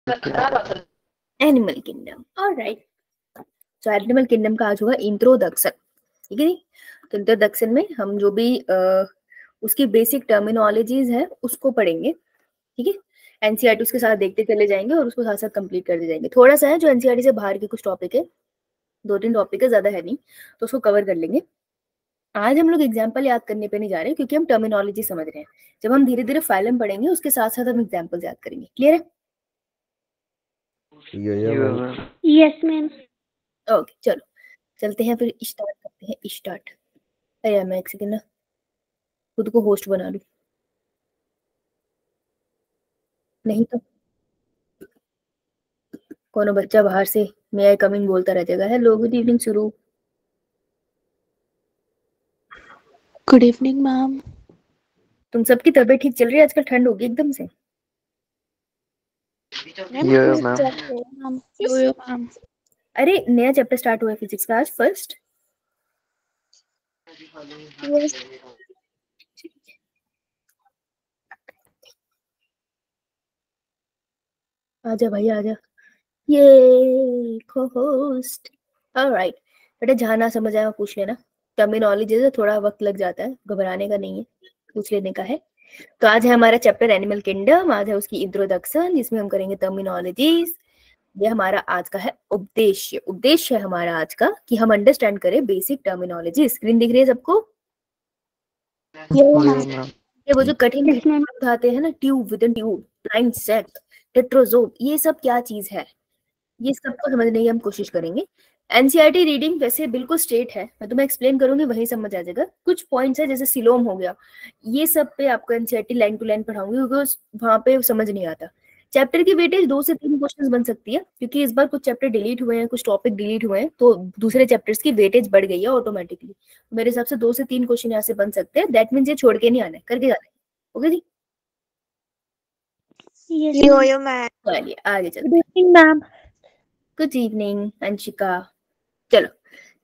Animal kingdom. Alright, तो animal kingdom का आज होगा इंट्रोडक्शन, ठीक है। तो इंट्रोडक्शन में हम जो भी उसकी बेसिक टर्मिनोलॉजीज है उसको पढ़ेंगे, ठीक है। एनसीईआरटी उसके साथ देखते चले जाएंगे और उसको साथ साथ कंप्लीट करते जाएंगे। थोड़ा सा है जो एनसीईआरटी से बाहर के कुछ टॉपिक है, 2-3 टॉपिक है, ज्यादा है नहीं, तो उसको कवर कर लेंगे। आज हम लोग एग्जाम्पल याद करने पे नहीं जा रहे क्योंकि हम टर्मिनोलॉजी समझ रहे हैं। जब हम धीरे धीरे फाइलम पढ़ेंगे उसके साथ साथ हम एग्जाम्पल याद करेंगे। क्लियर है? Yes ma'am. ओके, चलो चलते हैं फिर, स्टार्ट करते हैं। स्टार्ट। अरे मैं एक सेकेंड ना खुद को होस्ट बना लूं, नहीं तो कोनो बच्चा बाहर से मे आई कमिंग बोलता रह जाएगा। हेलो, गुड इवनिंग शुरू। Good evening ma'am. तुम सबकी तबीयत ठीक चल रही है? आजकल ठंड होगी एकदम से। मैम अरे नया चैप्टर स्टार्ट हुआ है फिजिक्स का आज, फर्स्ट। आजा भाई आजा, ये को-होस्ट। ऑलराइट बेटा, जहाँ ना समझ आया पूछ लेना। टर्मिनोलॉजी से थोड़ा वक्त लग जाता है, घबराने का नहीं है, पूछ लेने का है। तो आज है हमारा चैप्टर एनिमल किंगडम। आज है उसकी इंट्रोडक्शन जिसमें हम करेंगे टर्मिनोलॉजीज। ये हमारा आज का है उद्देश्य। उद्देश्य है हमारा आज का कि हम अंडरस्टैंड करें बेसिक टर्मिनोलॉजी। स्क्रीन दिख रही है सबको? ये वो जो कठिन उठाते हैं ना, tube within tube, blind sac, टेट्रोजोम, ये सब क्या चीज है, ये सबको समझने की हम कोशिश करेंगे। एनसीईआरटी रीडिंग वैसे बिल्कुल स्ट्रेट है, मैं तुम्हें एक्सप्लेन करूंगी वही समझ आ जाएगा। कुछ पॉइंट्स है जैसे सिलोम हो गया, ये सब पे आपको एनसीईआरटी लाइन टू लाइन पढ़ाऊंगी क्योंकि वहां पे समझ नहीं आता। चैप्टर की वेटेज 2 से 3 क्वेश्चंस बन सकती है क्योंकि इस बार कुछ चैप्टर डिलीट हुए हैं, कुछ टॉपिक डिलीट हुए हैं, तो दूसरे चैप्टर्स की वेटेज बढ़ गई है ऑटोमेटिकली। मेरे हिसाब से 2 से 3 क्वेश्चन यहाँ से बन सकते हैं। दैट मीन्स ये छोड़ के नहीं आना है, करके जाना है। ओके जी, चलिए आगे चलते हैं। मैम। Good evening Anshika. चलो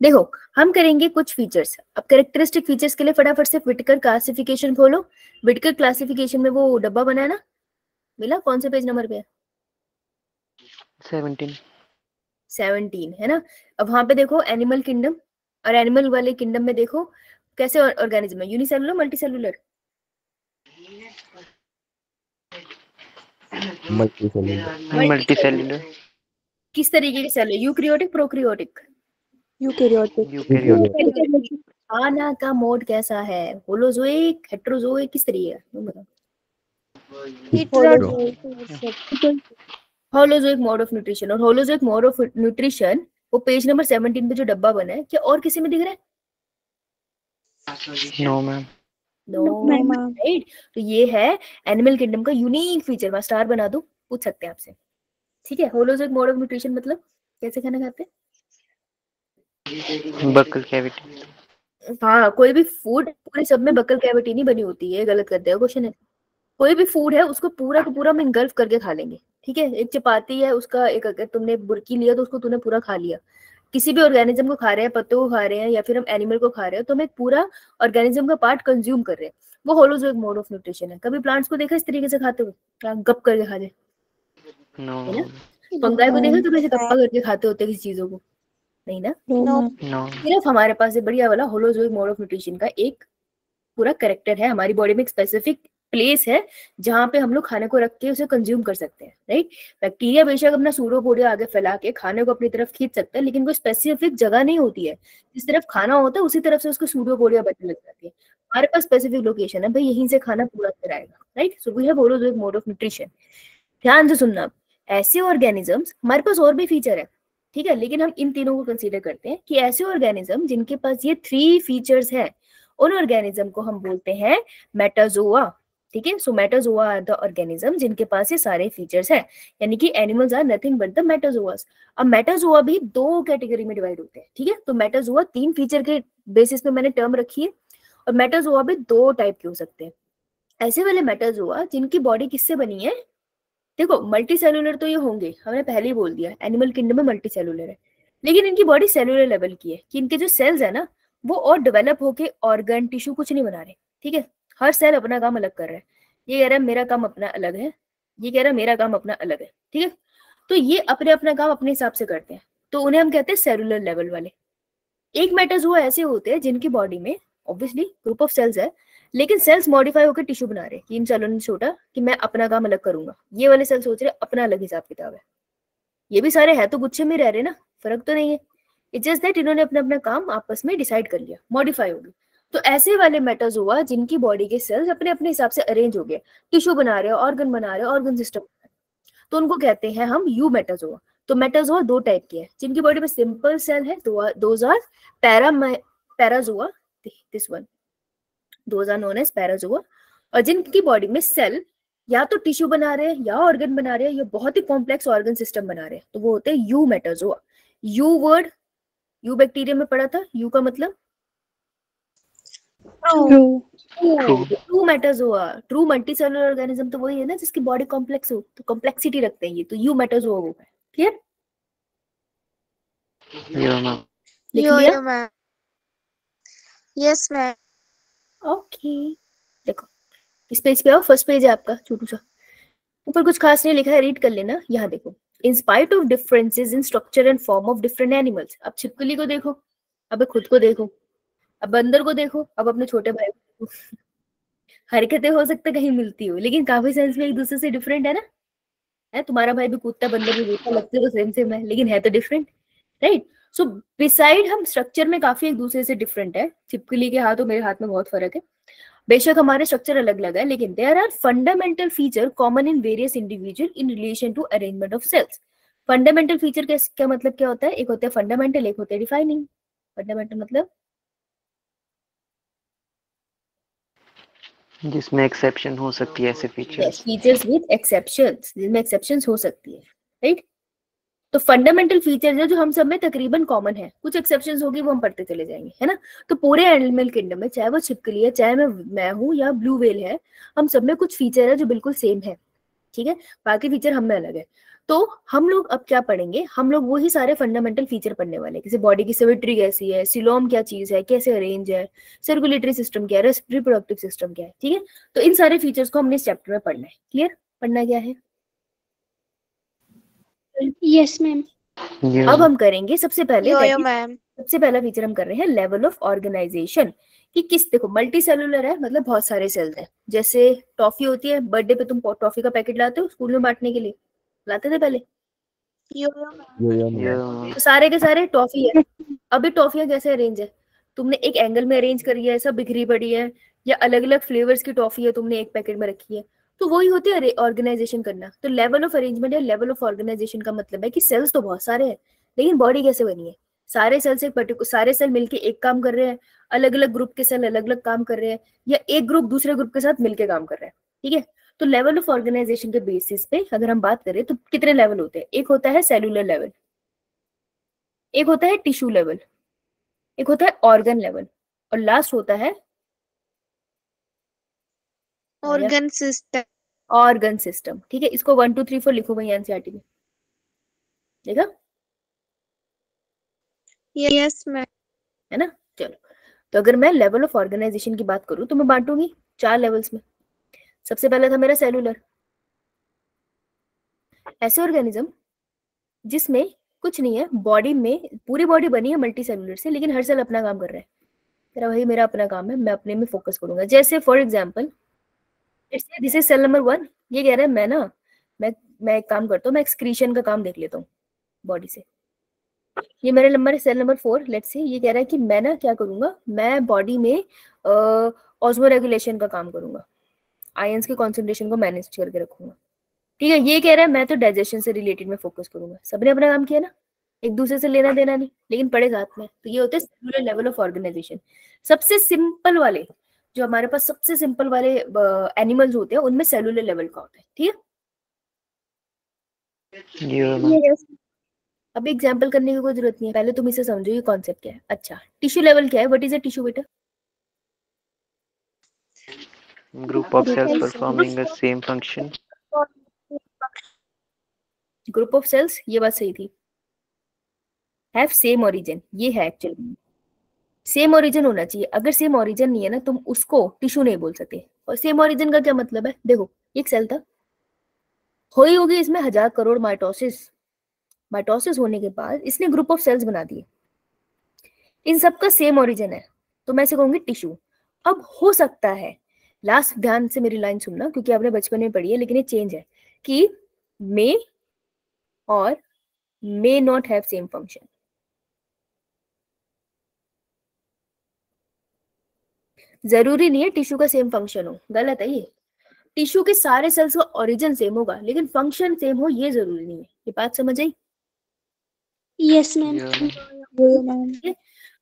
देखो, हम करेंगे कुछ फीचर्स। अब कैरेक्टरिस्टिक फीचर्स के लिए फटाफट से व्हिटकर क्लासिफिकेशन खोलो। व्हिटकर क्लासिफिकेशन में वो डब्बा बना है ना, मिला? कौन से पेज नंबर पे है? 17 है ना। अब वहां पे देखो एनिमल किंगडम, और एनिमल वाले किंगडम में देखो कैसे ऑर्गेनिज्म है, यूनिसेलुलर मल्टीसेलुलर? मल्टीसेलुलर। किस तरीके के सेल है? Eukaryotic, prokaryotic? यूकैरियोटिक। खाना का मोड कैसा है? होलोजोइक, हेटेरोजोइक, किस तरीके का? तुम बताओ। Holozoic mode of nutrition. और होलोजोइक मोड ऑफ न्यूट्रिशन वो पेज नंबर 17 पे जो डब्बा बना है, क्या और किसी में दिख रहा है? No ma'am. No right. तो ये है एनिमल किंगडम का यूनिक फीचर। मैं स्टार बना दूं, पूछ सकते हैं आपसे, ठीक है। होलोजोइक मोड ऑफ न्यूट्रिशन मतलब कैसे खाना खाते हैं? Buccal cavity. हाँ, कोई भी फूड पूरे सब में बकल कैविटी नहीं बनी होती है, गलत करते हो क्वेश्चन है। कोई भी फूड है उसको पूरा का पूरा हम इंगल्फ करके खा लेंगे, ठीक है। एक चपाती है उसका एक, अगर तुमने बुर्की लिया तो उसको तूने पूरा खा लिया। किसी भी ऑर्गेनिज्म को खा रहे हैं, पत्तों को खा रहे हैं या फिर हम एनिमल को खा रहे हैं, तो हम एक पूरा ऑर्गेनिज्म का पार्ट कंज्यूम कर रहे हैं। वो होलोजोइक मोड ऑफ न्यूट्रिशन है। कभी प्लांट्स को देखा इस तरीके से खाते हुए, क्या गप करके खा जाए, नो है ना? फंगाई को देखा कभी ऐसे गप्पा करके खाते होते किसी चीजों को? नहीं ना। नो। सिर्फ हमारे पास ये बढ़िया वाला होलोजोइक मोड ऑफ न्यूट्रिशन का एक पूरा करेक्टर है। हमारी बॉडी में एक स्पेसिफिक प्लेस है जहां पे हम लोग खाने को रख के उसे कंज्यूम कर सकते हैं, राइट। बैक्टीरिया बेशक अपना सूडोपोडिया आगे फैला के खाने को अपनी तरफ खींच सकता है, लेकिन कोई स्पेसिफिक जगह नहीं होती है। जिस तरफ खाना होता है उसी तरफ से उसको सूडोपोडिया बनने लग जाती है। हमारे पास स्पेसिफिक लोकेशन है भाई, यहीं से खाना पूरा कर आएगा, right. So we have holozoic mode of nutrition. ध्यान से सुनना, ऐसे ऑर्गेनिजम्स, हमारे पास और भी फीचर है, ठीक है, लेकिन हम इन तीनों को कंसीडर करते हैं कि ऐसे ऑर्गेनिज्म जिनके पास ये 3 फीचर्स हैं, उन ऑर्गेनिज्म को हम बोलते हैं मेटाजोआ, ठीक है। So metazoa are the organism जिनके पास ये सारे फीचर्स हैं, यानी कि animals are nothing but the metazoas. अब मेटाजोआ भी 2 कैटेगरी में डिवाइड होते हैं, ठीक है। तो मेटाजोआ 3 फीचर के बेसिस पे मैंने टर्म रखी है, और मेटाजोआ भी 2 टाइप के हो सकते हैं। ऐसे वाले मेटाजोआ जिनकी बॉडी किससे बनी है? देखो मल्टी सेलुलर तो ये होंगे, हमने पहले ही बोल दिया एनिमल किंगडम में मल्टी सेलुलर है, लेकिन इनकी बॉडी सेलुलर लेवल की है कि इनके जो सेल्स है ना वो और डेवलप होके ऑर्गन टिश्यू कुछ नहीं बना रहे, ठीक है। हर सेल अपना काम अलग कर रहा है। ये कह रहा है मेरा काम अपना अलग है, ये कह रहा है मेरा काम अपना अलग है, ठीक है। तो ये अपने अपना काम अपने हिसाब से करते हैं, तो उन्हें हम कहते हैं सेलुलर लेवल वाले। एक मेटाजोआ ऐसे होते हैं जिनकी बॉडी में ऑब्वियसली ग्रुप ऑफ सेल्स है, लेकिन सेल्स मॉडिफाई होकर टिश्यू बना रहे हैं कि इन सेलों ने सोचा कि मैं अपना काम अलग करूंगा, ये वाले सेल सोच रहे अपना अलग हिसाब किताब है। ये भी सारे है तो गुच्छे में रह रहे ना, फर्क तो नहीं है, इट्स जस्ट दैट इन्होंने अपना अपना काम आपस में डिसाइड कर लिया, मॉडिफाई हो गया। तो ऐसे वाले मेटाजोआ जिनकी बॉडी के सेल्स अपने अपने हिसाब से अरेंज हो गए, टिश्यू बना रहे हैं, ऑर्गन बना रहे हैं, ऑर्गन सिस्टम, तो उनको कहते हैं हम यू मेटाजोआ। तो मेटाजोआ दो टाइप के हैं, जिनकी बॉडी में सिंपल सेल है those are parazoa, this one, those are known as parazoa. और जिनकी बॉडी में सेल या तो टिश्यू बना रहे हैं या ऑर्गन बना रहे हैं या बहुत ही कॉम्प्लेक्स ऑर्गन सिस्टम बना रहे हैं, तो वो होते हैं you Metazoa. You word you bacteria में पढ़ा था, यू का मतलब true Metazoa, true multicellular organism तो वही है ना जिसकी बॉडी कॉम्प्लेक्स हो, तो कॉम्प्लेक्सिटी रखते हैं ये, तो यू मेटाजोआ वो है। क्लियर? लिख लिया? Yes ma'am. ओके, देखो इस पेज पे आओ, फर्स्ट पेज है आपका, छोटू सा, ऊपर कुछ खास नहीं लिखा है, रीड कर लेना। यहाँ देखो, in spite of differences in structure and form of different animals. अब छिपकली को देखो, अब खुद को देखो, अब बंदर को देखो, अब अपने छोटे भाई को देखो। हरकतें हो सकता कहीं मिलती हो, लेकिन काफी सेंस में एक दूसरे से डिफरेंट है ना। है तुम्हारा भाई भी कूदता, बंदर भी कूदता, लगते तो सेम सेम है, लेकिन है तो डिफरेंट, राइट? सो बिसाइड हम स्ट्रक्चर में काफी एक दूसरे से डिफरेंट है। छिपकली के हाथ और मेरे हाथ में बहुत फर्क है, बेशक हमारे स्ट्रक्चर अलग अलग है, लेकिन there are fundamental feature common in various individual in relation to arrangement of cells. Fundamental feature क्या मतलब क्या होता है? एक होता है फंडामेंटल, एक होता है डिफाइनिंग। फंडामेंटल मतलब जिसमें एक्सेप्शन हो सकती है, ऐसे फीचर्स। फीचर्स विद एक्सेप्शंस, जिसमें एक्सेप्शंस हो सकती है, राइट? तो फंडामेंटल फीचर्स है जो हम सब में तकरीबन कॉमन है, कुछ एक्सेप्शंस होगी वो हम पढ़ते चले जाएंगे, है ना। तो पूरे एनिमल किंगडम में, चाहे वो छिपकली है, चाहे मैं हूँ या ब्लू व्हेल है, हम सब में कुछ फीचर है जो बिल्कुल सेम है, ठीक है, बाकी फीचर हम में अलग है। तो हम लोग अब क्या पढ़ेंगे? हम लोग वही सारे फंडामेंटल फीचर पढ़ने वाले हैं, जैसे बॉडी की सिमेट्री कैसी है, सिलोम क्या चीज है, कैसे अरेंज है, सर्कुलेटरी सिस्टम क्या है, रिप्रोडक्टिव सिस्टम क्या है, ठीक है। तो इन सारे फीचर्स को हमने इस चैप्टर में पढ़ना है। क्लियर? पढ़ना क्या है? Yes ma'am. अब हम करेंगे सबसे पहले, मैम। सबसे पहला फीचर हम कर रहे हैं लेवल ऑफ ऑर्गेनाइजेशन, कि किस, देखो मल्टी सेलुलर है मतलब बहुत सारे सेल्स हैं। जैसे टॉफी होती है, बर्थडे पे तुम टॉफी का पैकेट लाते हो स्कूल में बांटने के लिए, लाते थे पहले, तो सारे के सारे टॉफी है। अब ये टॉफियां कैसे अरेंज है? तुमने एक एंगल में अरेंज करी है, सब बिखरी पड़ी है, या अलग अलग फ्लेवर्स की टॉफी है तुमने एक पैकेट में रखी है, तो वही होती है ऑर्गेनाइजेशन करना। तो लेवल ऑफ अरेंजमेंट या लेवल ऑफ ऑर्गेनाइजेशन का मतलब है कि सेल्स तो बहुत सारे हैं, लेकिन बॉडी कैसे बनी है? सारे सेल से सारे सेल मिलके एक काम कर रहे हैं, अलग अलग ग्रुप के सेल अलग अलग काम कर रहे हैं, या एक ग्रुप दूसरे ग्रुप के साथ मिलके काम कर रहे हैं, ठीक है। तो लेवल ऑफ ऑर्गेनाइजेशन के बेसिस पे अगर हम बात करें तो कितने लेवल होते हैं? एक होता है सेलुलर लेवल, एक होता है टिश्यू लेवल, एक होता है ऑर्गन लेवल, और लास्ट होता है ऑर्गन सिस्टम। ऑर्गन सिस्टम, ठीक है। इसको 1 2 3 4 लिखो वही एनसीईआरटी में, देखा? Yes ma'am. है ना? चलो, तो अगर मैं लेवल ऑफ ऑर्गेनाइजेशन की बात करूं तो मैं बांटूंगी 4 लेवल्स में। सबसे पहला था मेरा सेलुलर, ऐसे ऑर्गेनिज्म जिसमें कुछ नहीं है, बॉडी में पूरी बॉडी बनी है मल्टी सेलुलर से, लेकिन हर सेल अपना काम कर रहा है। तेरा वही मेरा अपना काम है, मैं अपने में फोकस करूंगा। जैसे for example this is cell number 1, ये कह रहा है मैं एक काम करता हूँ, मैं एक्सक्रीशन का काम देख लेता हूँ बॉडी से। ये मेरा नंबर है सेल नंबर 4, लेट्स से, ये कह रहा है कि मैं ना क्या करूंगा, मैं बॉडी में ऑस्मो रेगुलेशन का काम करूंगा, आयंस के कॉन्सेंट्रेशन को मैनेज करके रखूंगा, ठीक है। ये कह रहा है मैं तो डाइजेशन से रिलेटेड में फोकस करूंगा। सबने अपना काम किया ना, एक दूसरे से लेना देना नहीं, लेकिन पढ़े साथ में। तो ये होते हैं सेलुलर लेवल ऑफ ऑर्गेनाइजेशन। सबसे सिंपल वाले, जो हमारे पास सबसे सिंपल वाले एनिमल्स होते हैं, उनमें सेलुलर लेवल का होता है, ठीक है। अब एग्जांपल करने की कोई जरूरत नहीं है, पहले तुम इसे समझो ये कॉन्सेप्ट क्या है। अच्छा, टिश्यू लेवल क्या है? व्हाट इज अ टिश्यू बेटा? Group of cells performing the same function. Group of cells, ये बात सही थी, हैव सेम ओरिजिन, ये है एक्चुअली, सेम ओरिजिन होना चाहिए। अगर सेम ओरिजिन नहीं है ना, तुम उसको टिश्यू नहीं बोल सकते। और सेम ओरिजिन का क्या मतलब है? देखो एक सेल था, हुई होगी इसमें 1000 करोड़ माइटोसिस, माइटोसिस होने के बाद इसने ग्रुप ऑफ सेल्स बना दिए, इन सबका सेम ओरिजिन है, तो मैं इसे कहूंगी टिश्यू। अब हो सकता है, लास्ट ध्यान से मेरी लाइन सुनना क्योंकि आपने बचपन में पढ़ी है, लेकिन ये चेंज है कि मे और may not have same function. जरूरी नहीं है टिश्यू का सेम फंक्शन हो, गलत है ये। टिश्यू के सारे सेल्स का ओरिजिन सेम होगा लेकिन फंक्शन सेम हो ये जरूरी नहीं है। ये बात समझ आई? Yes ma'am.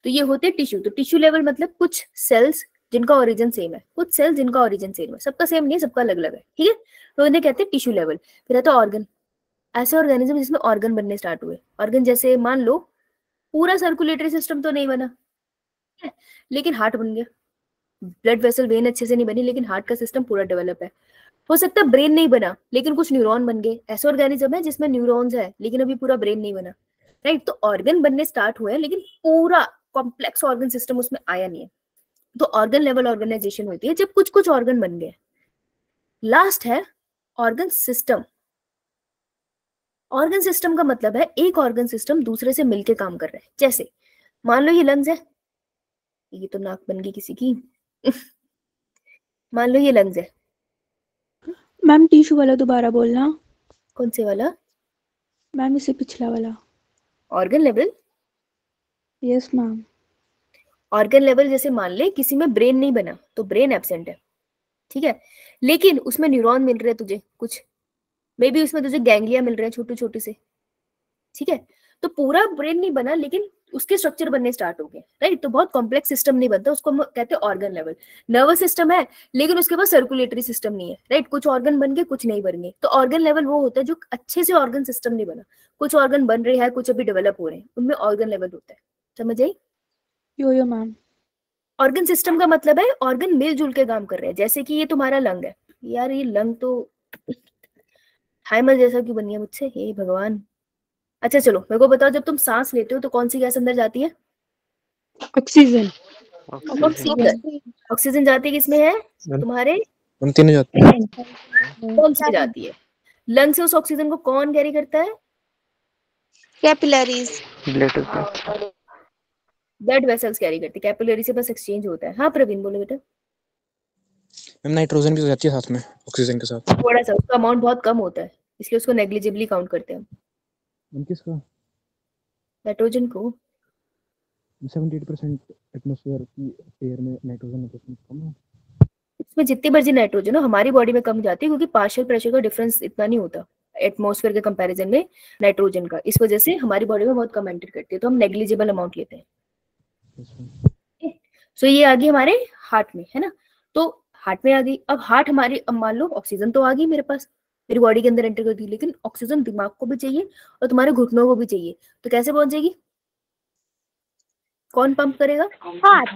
तो ये होते टिश्यू। तो टिश्यू लेवल मतलब कुछ सेल्स जिनका ओरिजिन सेम है, कुछ सेल्स जिनका ओरिजिन सेम है, सबका सेम नहीं है, सबका अलग अलग है, ठीक है। तो इन्हें कहते हैं टिश्यू लेवल। फिर है तो ऑर्गन, ऐसे ऑर्गेनिज्म जिसमें ऑर्गन बनने स्टार्ट हुए। ऑर्गन जैसे मान लो पूरा सर्कुलेटरी सिस्टम तो नहीं बना है, लेकिन हार्ट बन गया। ब्लड वेसल वेन अच्छे से नहीं बनी लेकिन हार्ट का सिस्टम पूरा डेवलप है। हो सकता है ब्रेन नहीं बना लेकिन कुछ न्यूरॉन बन गए। ऐसे ऑर्गेनिज्म है जिसमें न्यूरॉन्स है लेकिन अभी पूरा ब्रेन नहीं बना, राइट। तो ऑर्गन बनने स्टार्ट हुए लेकिन पूरा कॉम्प्लेक्स ऑर्गन सिस्टम उसमें आया नहीं है। तो ऑर्गन लेवल ऑर्गेनाइजेशन होती है जब कुछ कुछ ऑर्गन बन गए। लास्ट है ऑर्गन सिस्टम। ऑर्गन सिस्टम का मतलब है एक ऑर्गन सिस्टम दूसरे से मिलके काम कर रहा है। जैसे मान लो ये लंग्स है, ये तो नाक बन गई किसी की मान लो ये लंग्स है। मैम टिश्यू वाला दोबारा बोलना। कौन से वाला? मैम इससे पिछला वाला। Organ level. Yes ma'am. Organ level जैसे मान ले किसी में ब्रेन नहीं बना तो ब्रेन एब्सेंट है, ठीक है, लेकिन उसमें न्यूरॉन मिल रहे हैं तुझे कुछ, मे बी उसमें तुझे गैंग्लिया मिल रहे हैं छोटे छोटे से, ठीक है। तो पूरा ब्रेन नहीं बना लेकिन उसके स्ट्रक्चर बनने स्टार्ट हो गए, राइट। तो बहुत कॉम्प्लेक्स सिस्टम नहीं बनता, उसको हम कहते हैं ऑर्गन लेवल। नर्वस सिस्टम है लेकिन उसके पास सर्कुलेटरी सिस्टम नहीं है, राइट। कुछ ऑर्गन बन गए कुछ नहीं बन गए। तो ऑर्गन लेवल वो होता है जो अच्छे से ऑर्गन सिस्टम नहीं बना, कुछ ऑर्गन बन रहे हैं कुछ अभी डेवलप हो रहे हैं, उनमें ऑर्गन लेवल होता है। समझ आई? यो मैम। ऑर्गन सिस्टम का मतलब है ऑर्गन मिलजुल के काम कर रहे हैं। जैसे कि ये तुम्हारा लंग है, यार ये लंग तो हाइमल जैसा क्यों बन गया मुझसे, हे भगवान। अच्छा चलो मेरे को बताओ, जब तुम सांस लेते हो तो कौन सी गैस अंदर जाती है? ऑक्सीजन। ऑक्सीजन। ऑक्सीजन जाती है किसमें है? तुम्हारे हम तीनों जाते हैं। कौन सी जाती है? लंग से उस ऑक्सीजन को कौन कैरी करता है? कैपिलरीज। ब्लड वेसल्स कैरी करते हैं, कैपिलरी से बस एक्सचेंज होता है। हाँ प्रवीण बोलो बेटा। मैम नाइट्रोजन भी तो जाती है साथ में ऑक्सीजन के साथ। थोड़ा सा, उसका अमाउंट बहुत कम होता है इसलिए उसको नेग्लिजिबली काउंट करते हैं हम। किसका? नाइट्रोजन को। 78% एटमॉस्फेयर की एयर में नाइट्रोजन है तो उसमें कम है। इसमें जितनी मर्जी नाइट्रोजन हो हमारी बॉडी में कम जाती है क्योंकि पार्शियल प्रेशर का डिफरेंस इतना नहीं होता एटमॉस्फेयर के कंपैरिजन में नाइट्रोजन का, इस वजह से हमारी बॉडी में बहुत कम एंटर करती है, तो हम नेग्लिजिबल अमाउंट लेते हैं। सो ये आ गई हमारे हार्ट में, है ना। तो हार्ट में आ गई। अब हार्ट हमारी, अब मान लो ऑक्सीजन तो आ गई मेरे पास, मेरी बॉडी के अंदर एंटर कर दी, लेकिन ऑक्सीजन दिमाग को भी चाहिए और तुम्हारे घुटनों को भी चाहिए। तो कैसे पहुंचेगी? कौन पंप करेगा? हार्ट।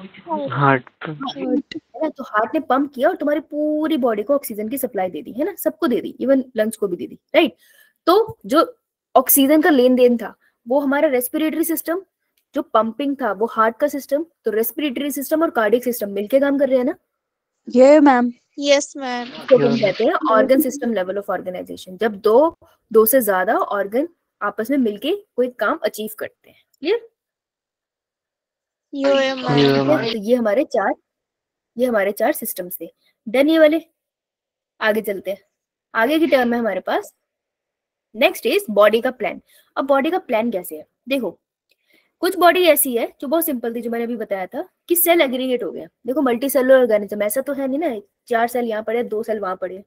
है ना। तो हार्ट ने पंप किया और तुम्हारी पूरी बॉडी को ऑक्सीजन की सप्लाई दे दी, है ना, सबको दे दी, इवन लंग्स को भी दे दी, राइट। तो जो ऑक्सीजन का लेन देन था वो हमारा रेस्पिरेटरी सिस्टम, जो पंपिंग था वो हार्ट का सिस्टम। तो रेस्पिरेटरी सिस्टम और कार्डियक सिस्टम मिलके काम कर रहे हैं ना। ये मैम। Yes ma'am. तो हम कहते हैं organ system level of organisation, जब दो से ज्यादा ऑर्गन आपस में मिलके कोई काम अचीव करते हैं। क्लियर? तो ये हमारे चार सिस्टम्स थे। डन ये वाले। आगे चलते हैं। आगे की टर्म है हमारे पास, नेक्स्ट इज बॉडी का प्लान। अब बॉडी का प्लान कैसे है? देखो कुछ बॉडी ऐसी है जो बहुत सिंपल थी, जो मैंने अभी बताया था कि सेल एग्रीगेट हो गया। देखो मल्टी सेलुलर ऑर्गेनिज्म ऐसा तो है नहीं ना 4 सेल यहाँ पड़े 2 सेल वहां पड़े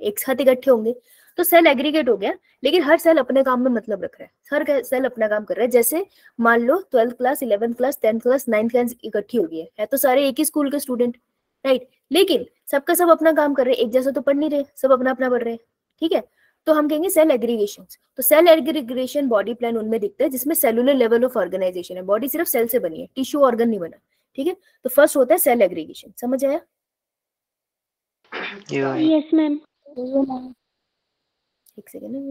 एक साथ इकट्ठे होंगे। तो सेल एग्रीगेट हो गया लेकिन हर सेल अपने काम में मतलब रख रहा है, हर सेल अपना काम कर रहा है। जैसे मान लो 12th class 11th class 10th class 9th class इकट्ठी हो गई है तो सारे एक ही स्कूल के स्टूडेंट, राइट, लेकिन सबका सब अपना काम कर रहे हैं, एक जैसा तो पढ़ नहीं रहे, सब अपना अपना पढ़ रहे हैं, ठीक है। तो हम कहेंगे सेल एग्रीगेशन। तो सेल एग्रीगेशन बॉडी प्लान उनमें दिखता है जिसमें सेलुलर लेवल ऑफ ऑर्गेनाइजेशन है, बॉडी सिर्फ सेल से बनी है, टिश्यू ऑर्गन नहीं बना, ठीक है। तो फर्स्ट होता है सेल एग्रीगेशन। समझ आया? Yes ma'am. एक सेकेंड है,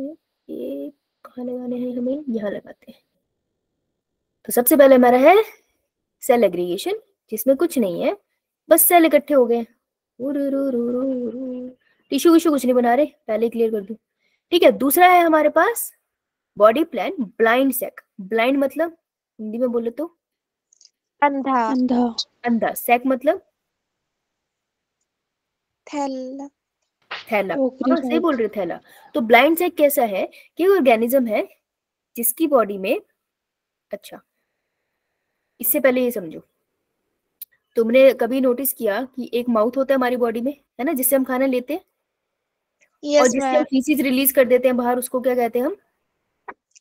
ये कहाँ लगाने हैं हमें? यहाँ लगाते हैं। तो सबसे पहले हमारा है सेल एग्रीगेशन जिसमें कुछ नहीं है, बस सेल इकट्ठे हो गए। टिश्यू विश्यू कुछ नहीं बना रहे, पहले क्लियर कर दूं, ठीक है। दूसरा है हमारे पास body plan blind sac, blind मतलब हिंदी में बोले तो अंधा। अंधा। अंधा, सैक मतलब थैला। थैला, टोकरी हाँ सही टाइप। बोल रहे, थैला। तो ब्लाइंड सैक कैसा है कि ऑर्गेनिज्म है जिसकी बॉडी में, अच्छा इससे पहले ये समझो, तुमने कभी नोटिस किया कि एक माउथ होता है हमारी बॉडी में, है ना, जिससे हम खाना लेते हैं और यस जिससे हम मैम। फीसिस रिलीज कर देते हैं बाहर, उसको क्या कहते हैं हम?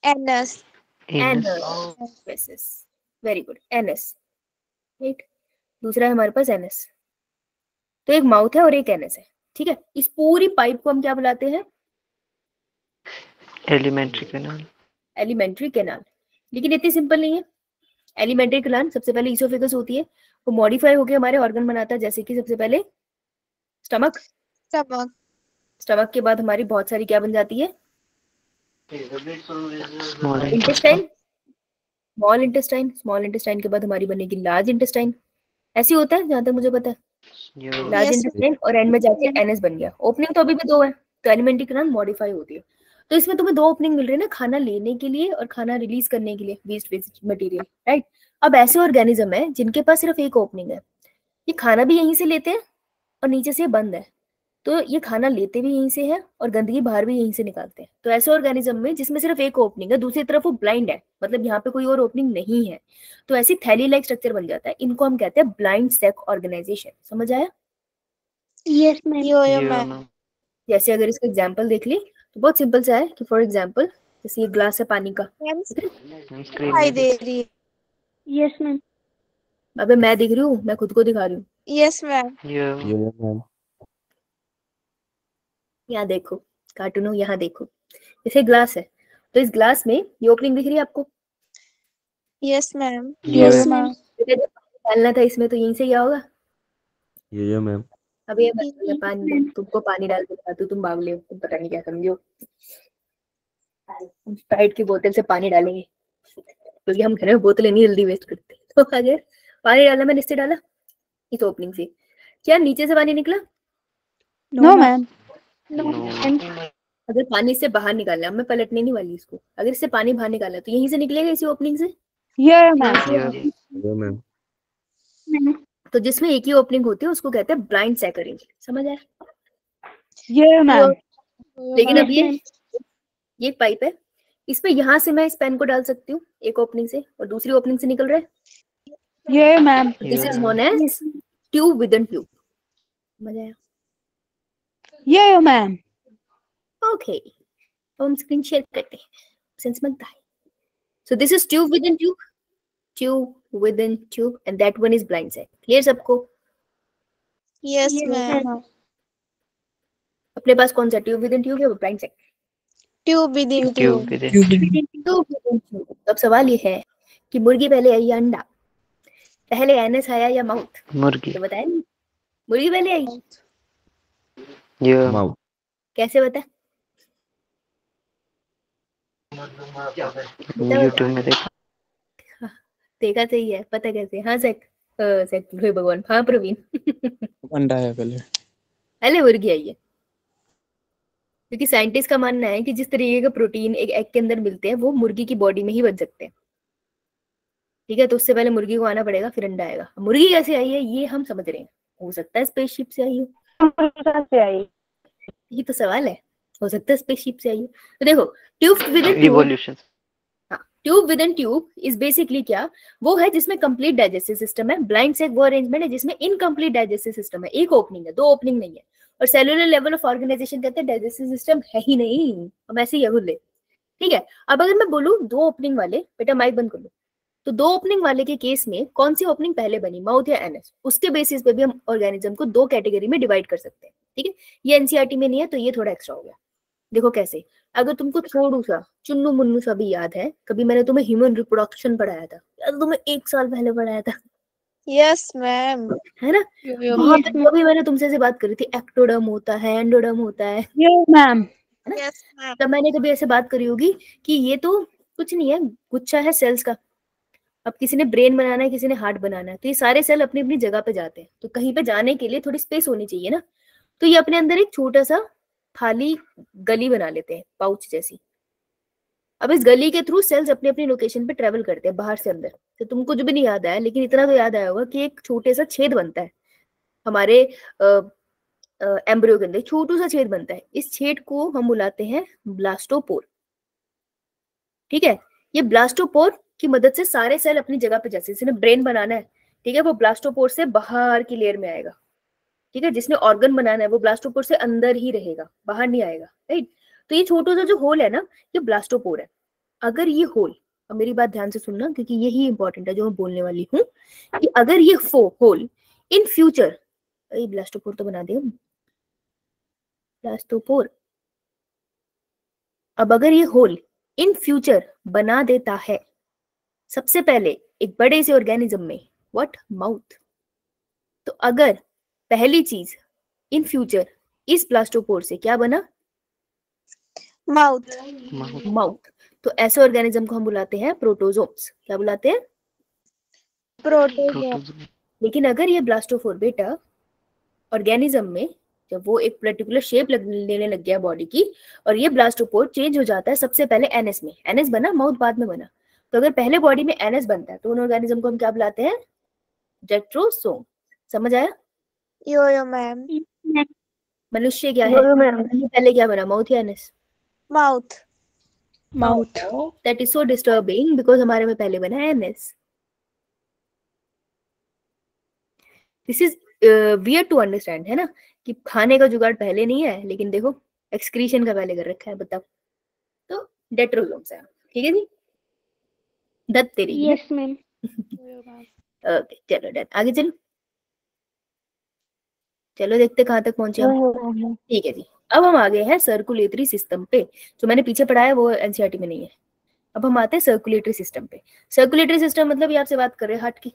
Anus. Anus. Very good, anus, right. दूसरा है हमारे पास एनस। तो एक माउथ है और एक एनस है, ठीक है। इस पूरी पाइप को हम क्या बुलाते हैं? Alimentary canal. Alimentary canal. लेकिन इतनी सिंपल नहीं है। एलिमेंट्री कैनाल सबसे पहले ईसोफेगस होती है, वो मॉडिफाई होकर हमारे ऑर्गन बनाता है, जैसे कि सबसे पहले स्टमक। स्टमक। स्टमक के बाद हमारी बहुत सारी क्या बन जाती है? Small intestine, small intestine. Small intestine के बाद हमारी बनेगी लार्ज इंटेस्टाइन। ऐसे होता है जहां तक मुझे पता है, लार्ज Yes. इंटेस्टाइन और एंड में जाके एनएस बन गया। ओपनिंग तो अभी भी दो है, तो एलिमेंट्री कैनाल मॉडिफाई होती है। तो इसमें तुम्हें दो ओपनिंग मिल रही है ना, खाना लेने के लिए और खाना रिलीज करने के लिए, वेस्ट मटेरियल, राइट। अब ऐसे ऑर्गेनिज्म है जिनके पास सिर्फ एक ओपनिंग है, ये खाना भी यहीं से लेते हैं और नीचे से बंद है, तो ये खाना लेते भी यहीं से है और गंदगी बाहर भी यहीं से निकालते हैं। तो ऐसे ऑर्गेनिज्म में जिसमें सिर्फ एक ओपनिंग है, दूसरी तरफ वो ब्लाइंड है, मतलब यहाँ पे कोई और ओपनिंग नहीं है, तो ऐसी थैली लाइक स्ट्रक्चर बन जाता है। इनको हम कहते हैं ब्लाइंड सैक ऑर्गेनाइजेशन। समझ आया? Yes ma'am. Yo ma'am. जैसे अगर इसका एग्जांपल देख ली तो बहुत सिंपल सा है कि फॉर एग्जांपल जैसे ये ग्लास है पानी का, मैम ठीक है? दिखाई दे रही है। Yes ma'am. अबे मैं दिख रही हूँ, मैं खुद को दिखा रही हूँ। Yes ma'am. मैम। यहाँ देखो, कार्टून हो, यहाँ देखो, जैसे ग्लास है, तो इस ग्लास में ये ओपनिंग दिख रही है आपको? Yes ma'am. Yes ma'am. बेटा जब पानी डालना था इसमें तो यहीं से क्या होगा? ये मैम। अब ये मैं पानी, तुमको पानी डाल के बताती हूँ, तुम बावले हो, तुम पता नहीं क्या समझो। हम स्प्राइट की बोतल से पानी डालेंगे क्योंकि हम घर में बोतलें नहीं जल्दी वेस्ट करते। तो अगर पानी डाला, मैंने इससे डाला इस ओपनिंग से, क्या नीचे से पानी निकला? No ma'am. अगर पानी से बाहर निकालना, अब मैं पलटने नहीं वाली इसको, अगर इससे पानी बाहर निकालना तो यहीं से निकलेगा, इसी ओपनिंग से। ये मैम। तो जिसमें एक ही ओपनिंग होती है उसको कहते हैं ब्लाइंड सैक अरेंजमेंट। समझ आया? ये मैम। लेकिन अब ये एक पाइप है, इसमें यहाँ से मैं इस पेन को डाल सकती हूँ एक ओपनिंग से और दूसरी ओपनिंग से निकल रहा है। Yeah ma'am. This is known as tube within tube. समझ आया? ये मैम। ओके, तो हम स्क्रीन शेयर करते हैं, सेंस बनता है। So this is tube within tube, tube within tube, and that one is blind sac. Clear सबको? Yes ma'am. अपने पास कौन सा ट्यूब विद इन ट्यूब है? वो blind sac. Tube within tube tube. With अब सवाल ये है कि मुर्गी पहले आई या अंडा, पहले एनएस आया या माउथ? मुर्गी। तो बताया नहीं, मुर्गी पहले आई। ये कैसे बता? यूट्यूब में देखा सही है, पता कैसे? हाँ सैक, सैक हे भगवान, हाँ प्रवीण। अंडा है पहले। पहले मुर्गी आई है, क्योंकि साइंटिस्ट का मानना है कि जिस तरीके का प्रोटीन एक एग के अंदर मिलते हैं वो मुर्गी की बॉडी में ही बन सकते हैं, ठीक है। तो उससे पहले मुर्गी को आना पड़ेगा, फिर अंडा आएगा। मुर्गी कैसे आई है ये हम समझ रहे हैं, हो सकता है स्पेसशिप से आई हो, ये तो सवाल है, हो सकता है स्पेसशिप से आई हो। तो देखो, tube within tube, evolution. हाँ, tube within tube is basically क्या, वो है जिसमें कंप्लीट डाइजेस्टिव सिस्टम है। ब्लाइंड सैक वो अरेंजमेंट है जिसमें इनकम्प्लीट डाइजेस्टिव सिस्टम है, एक ओपनिंग है, दो ओपनिंग नहीं है। और सेलुलर लेवल ऑफ ऑर्गेनाइजेशन कहते हैं डाइजेस्टिव सिस्टम है ही नहीं, हम ऐसे ही है खुले, ठीक है। अब अगर मैं बोलूँ दो ओपनिंग वाले, बेटा माइक बंद कर लो, तो दो ओपनिंग वाले के केस में कौन सी ओपनिंग पहले बनी, माउथ या एनएस, उसके बेसिस पे भी हम ऑर्गेनिज्म को दो कैटेगरी में डिवाइड कर सकते हैं, ठीक है। ये एनसीईआरटी में नहीं है तो ये थोड़ा एक्स्ट्रा हो गया। देखो कैसे, अगर तुमको थोड़ा सा चुन्नू मुन्नू सा भी याद है, कभी मैंने तुम्हें ह्यूमन रिप्रोडक्शन पढ़ाया था, या तो तुम्हें 1 साल पहले पढ़ाया था, यस मैम। है ना? वहां पे कभी मैंने तुमसे से बात करी थी, एक्टोडर्म होता है, एंडोडर्म होता है ये मैम। Yes ma'am. तब मैंने कभी ऐसे बात करी होगी कि ये तो कुछ नहीं है, गुच्छा है सेल्स का। अब किसी ने ब्रेन बनाना है, किसी ने हार्ट बनाना है, तो ये सारे सेल अपनी अपनी जगह पे जाते हैं, तो कहीं पे जाने के लिए थोड़ी स्पेस होनी चाहिए ना। तो ये अपने अंदर एक छोटा सा खाली गली बना लेते हैं, पाउच जैसी, अब इस गली के थ्रू सेल्स अपनी अपनी लोकेशन पे ट्रेवल करते हैं बाहर से अंदर। तो तुमको जो भी नहीं याद आया, लेकिन इतना तो याद आया होगा कि एक छोटे सा छेद बनता है हमारे एम्ब्रियो के अंदर, छोटू सा छेद बनता है। इस छेद को हम बुलाते हैं ब्लास्टोपोर। ठीक है, ये ब्लास्टोपोर की मदद से सारे सेल अपनी जगह पे, जैसे जिसने ब्रेन बनाना है, ठीक है, वो ब्लास्टोपोर से बाहर की लेयर में आएगा। ठीक है, जिसने ऑर्गन बनाना है वो ब्लास्टोपोर से अंदर ही रहेगा, बाहर नहीं आएगा, राइट। तो ये छोटा सा जो होल है ना, ये ब्लास्टोपोर है। अगर ये होल, अब मेरी बात ध्यान से सुनना क्योंकि यही इंपॉर्टेंट है जो मैं बोलने वाली हूँ, कि अगर ये होल इन फ्यूचर, ब्लास्टोपोर तो बना दिया ब्लास्टोपोर, अब अगर ये होल इन फ्यूचर बना देता है सबसे पहले एक बड़े से ऑर्गेनिज्म में, व्हाट, माउथ। तो अगर पहली चीज इन फ्यूचर इस ब्लास्टोपोर से क्या बना, माउथ। माउथ, तो ऐसे ऑर्गेनिज्म को हम बुलाते हैं प्रोटोजोम्स। क्या बुलाते हैं, प्रोटोजोम। लेकिन अगर ये ब्लास्टोपोर बेटा ऑर्गेनिज्म में जब वो एक पर्टिकुलर शेप लेने लग गया बॉडी की, और ये ब्लास्टोपोर चेंज हो जाता है सबसे पहले एनएस में, एनएस बना, माउथ बाद में बना। तो अगर पहले बॉडी में एनएस बनता है तो उन ऑर्गेनिज्म को हम क्या बुलाते हैं, डेट्रोसोम। समझ आया? Yo ma'am. मनुष्य क्या है, पहले क्या बना, माउथ या anus? Mouth. Mouth. That is so disturbing because हमारे में पहले बना है anus. This is weird to understand, है ना, कि खाने का जुगाड़ पहले नहीं है, लेकिन देखो एक्सक्रीशन का पहले कर रखा है, बताओ। तो डेट्रोसोम्स है, ठीक है जी, दत्त तेरी। Yes, ma'am. ओके चलो डन, आगे चलो, चलो देखते कहाँ तक पहुंचे हम। ठीक है जी, अब हम आ गए हैं सर्कुलेटरी सिस्टम पे। जो मैंने पीछे पढ़ा है वो एनसीईआरटी में नहीं है। अब हम आते हैं सर्कुलेटरी सिस्टम पे। सर्कुलेटरी सिस्टम मतलब ये आपसे बात कर रहे हैं हार्ट की,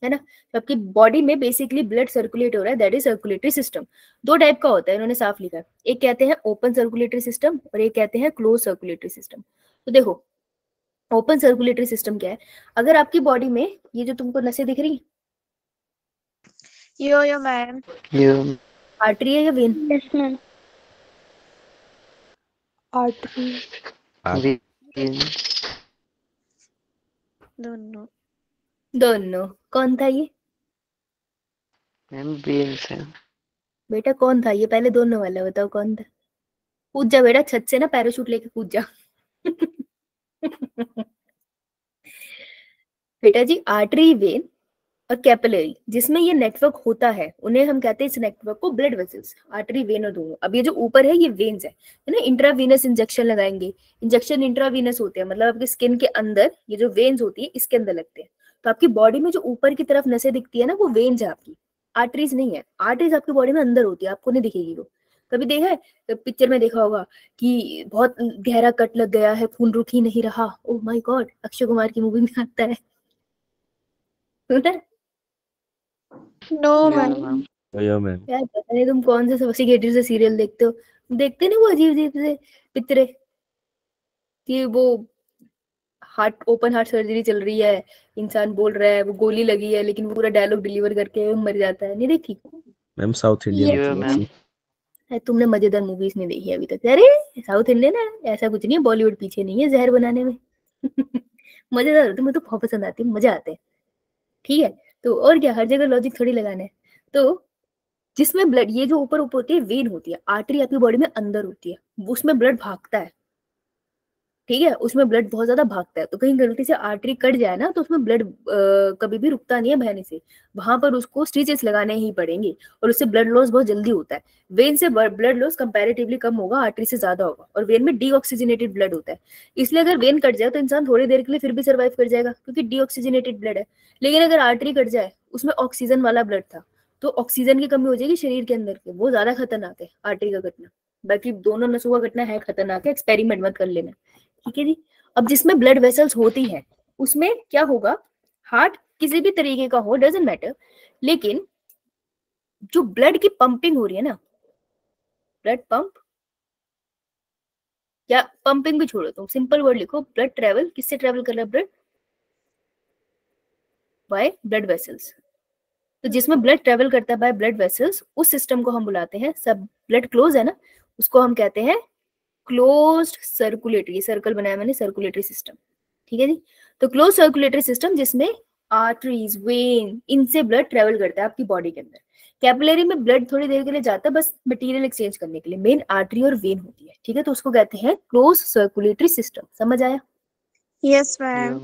है ना। तो आपकी बॉडी में बेसिकली ब्लड सर्कुलेट हो रहा है, दैट इज सर्कुलेटरी सिस्टम। दो टाइप का होता है, इन्होंने साफ लिखा है, एक कहते हैं ओपन सर्कुलेटरी सिस्टम और एक कहते हैं क्लोज सर्कुलेटरी सिस्टम। तो देखो ओपन सर्कुलेटरी सिस्टम क्या है, अगर आपकी बॉडी में ये जो तुमको नसें दिख रही, यो मैम। आर्टरी है या वेन? Yes, ma'am. Artery. दोनों। दोनों। कौन था ये वेन्स है। बेटा, कौन था ये, पहले दोनों वाला बताओ कौन था। कूद जा बेटा छत से ना, पैराशूट लेके कूद जा। बेटा जी आर्टरी, वेन और कैपिलरी, जिसमें ये नेटवर्क होता है उन्हें हम कहते हैं, इस नेटवर्क को ब्लड वेसल्स। आर्टरी, वेन और दोनों। अब ये जो ऊपर है ये वेन्स है ना, इंट्रावीनस इंजेक्शन लगाएंगे, इंजेक्शन इंट्रावीनस होते हैं, मतलब आपके स्किन के अंदर ये जो वेन्स होती है इसके अंदर लगते हैं। तो आपकी बॉडी में जो ऊपर की तरफ नसें दिखती है ना, वो वेन्स है आपकी, आर्टरीज नहीं है। आर्टरीज आपकी बॉडी में अंदर होती है, आपको नहीं दिखेगी वो। कभी देखा है पिक्चर में, देखा होगा कि बहुत गहरा कट लग गया है, खून रुक ही नहीं रहा, oh my god, Akshay Kumar की मूवी में आता है, सुना है? No ma'am. यार पता नहीं तुम कौन से सोफिस्टिकेटेड से सीरियल देखते हो, देखते नहीं वो अजीब अजीब से पिक्चरें, कि वो हार्ट, ओपन हार्ट सर्जरी चल रही है, इंसान बोल रहा है, वो गोली लगी है, लेकिन वो पूरा डायलॉग डिलीवर करके मर जाता है। नहीं देखी मैम साउथ इंडियन है तुमने? मजेदार मूवीज नहीं देखी अभी तक? अरे साउथ इंडियन है, ऐसा कुछ नहीं है, बॉलीवुड पीछे नहीं है जहर बनाने में। मजेदार होती है, मुझे तो बहुत पसंद आती है, मजा आते हैं। ठीक है, तो और क्या, हर जगह लॉजिक थोड़ी लगाना है। तो जिसमें ब्लड, ये जो ऊपर ऊपर होती है वेन होती है, आर्टरी आपकी बॉडी में अंदर होती है, उसमें ब्लड भागता है, ठीक है, उसमें ब्लड बहुत ज्यादा भागता है। तो कहीं गलती से आर्टरी कट जाए ना, तो उसमें ब्लड कभी भी रुकता नहीं है बहने से, वहां पर उसको स्टिचेस लगाने ही पड़ेंगे, और उससे ब्लड लॉस बहुत जल्दी होता है। वेन से ब्लड लॉस कंपैरेटिवली कम होगा, आर्टरी से ज्यादा होगा, और वेन में डीऑक्सीजनेटेड ब्लड होता है, इसलिए अगर वेन कट जाए तो इंसान थोड़ी देर के लिए फिर भी सर्वाइव कर जाएगा, क्योंकि डीऑक्सीजनेटेड ब्लड है। लेकिन अगर आर्टरी कट जाए, उसमें ऑक्सीजन वाला ब्लड था, तो ऑक्सीजन की कमी हो जाएगी शरीर के अंदर के, वो ज्यादा खतरनाक है आर्टरी का कटना। बाकी दोनों नसों का कटना है खतरनाक है, एक्सपेरिमेंट मत कर लेना, ठीक है जी। अब जिसमें ब्लड वेसल्स होती है उसमें क्या होगा, हार्ट किसी भी तरीके का हो, डजंट मैटर, लेकिन जो ब्लड की पंपिंग हो रही है ना, ब्लड पंप, या पंपिंग भी छोड़ो, तुम सिंपल वर्ड लिखो, ब्लड ट्रेवल, किससे ट्रेवल कर रहा है ब्लड, बाय ब्लड वेसल्स। तो जिसमें ब्लड ट्रेवल करता है बाय ब्लड वेसल्स, उस सिस्टम को हम बुलाते हैं, सब ब्लड क्लोज है ना, उसको हम कहते हैं क्लोज्ड सर्कुलेटरी, सर्कल बनाया मैंने, सर्कुलेटरी सिस्टम, ठीक है जी। तो क्लोज सर्कुलेटरी सिस्टम जिसमें आर्टरीज, वेन, इनसे ब्लड ट्रेवल करता है आपकी बॉडी के अंदर। कैपिलरी में ब्लड थोड़ी देर के लिए जाता है बस मटेरियल एक्सचेंज करने के लिए, मेन आर्टरी और वेन होती है, ठीक है। तो उसको कहते हैं क्लोज सर्कुलेटरी सिस्टम, समझ आया? Yes, ma'am.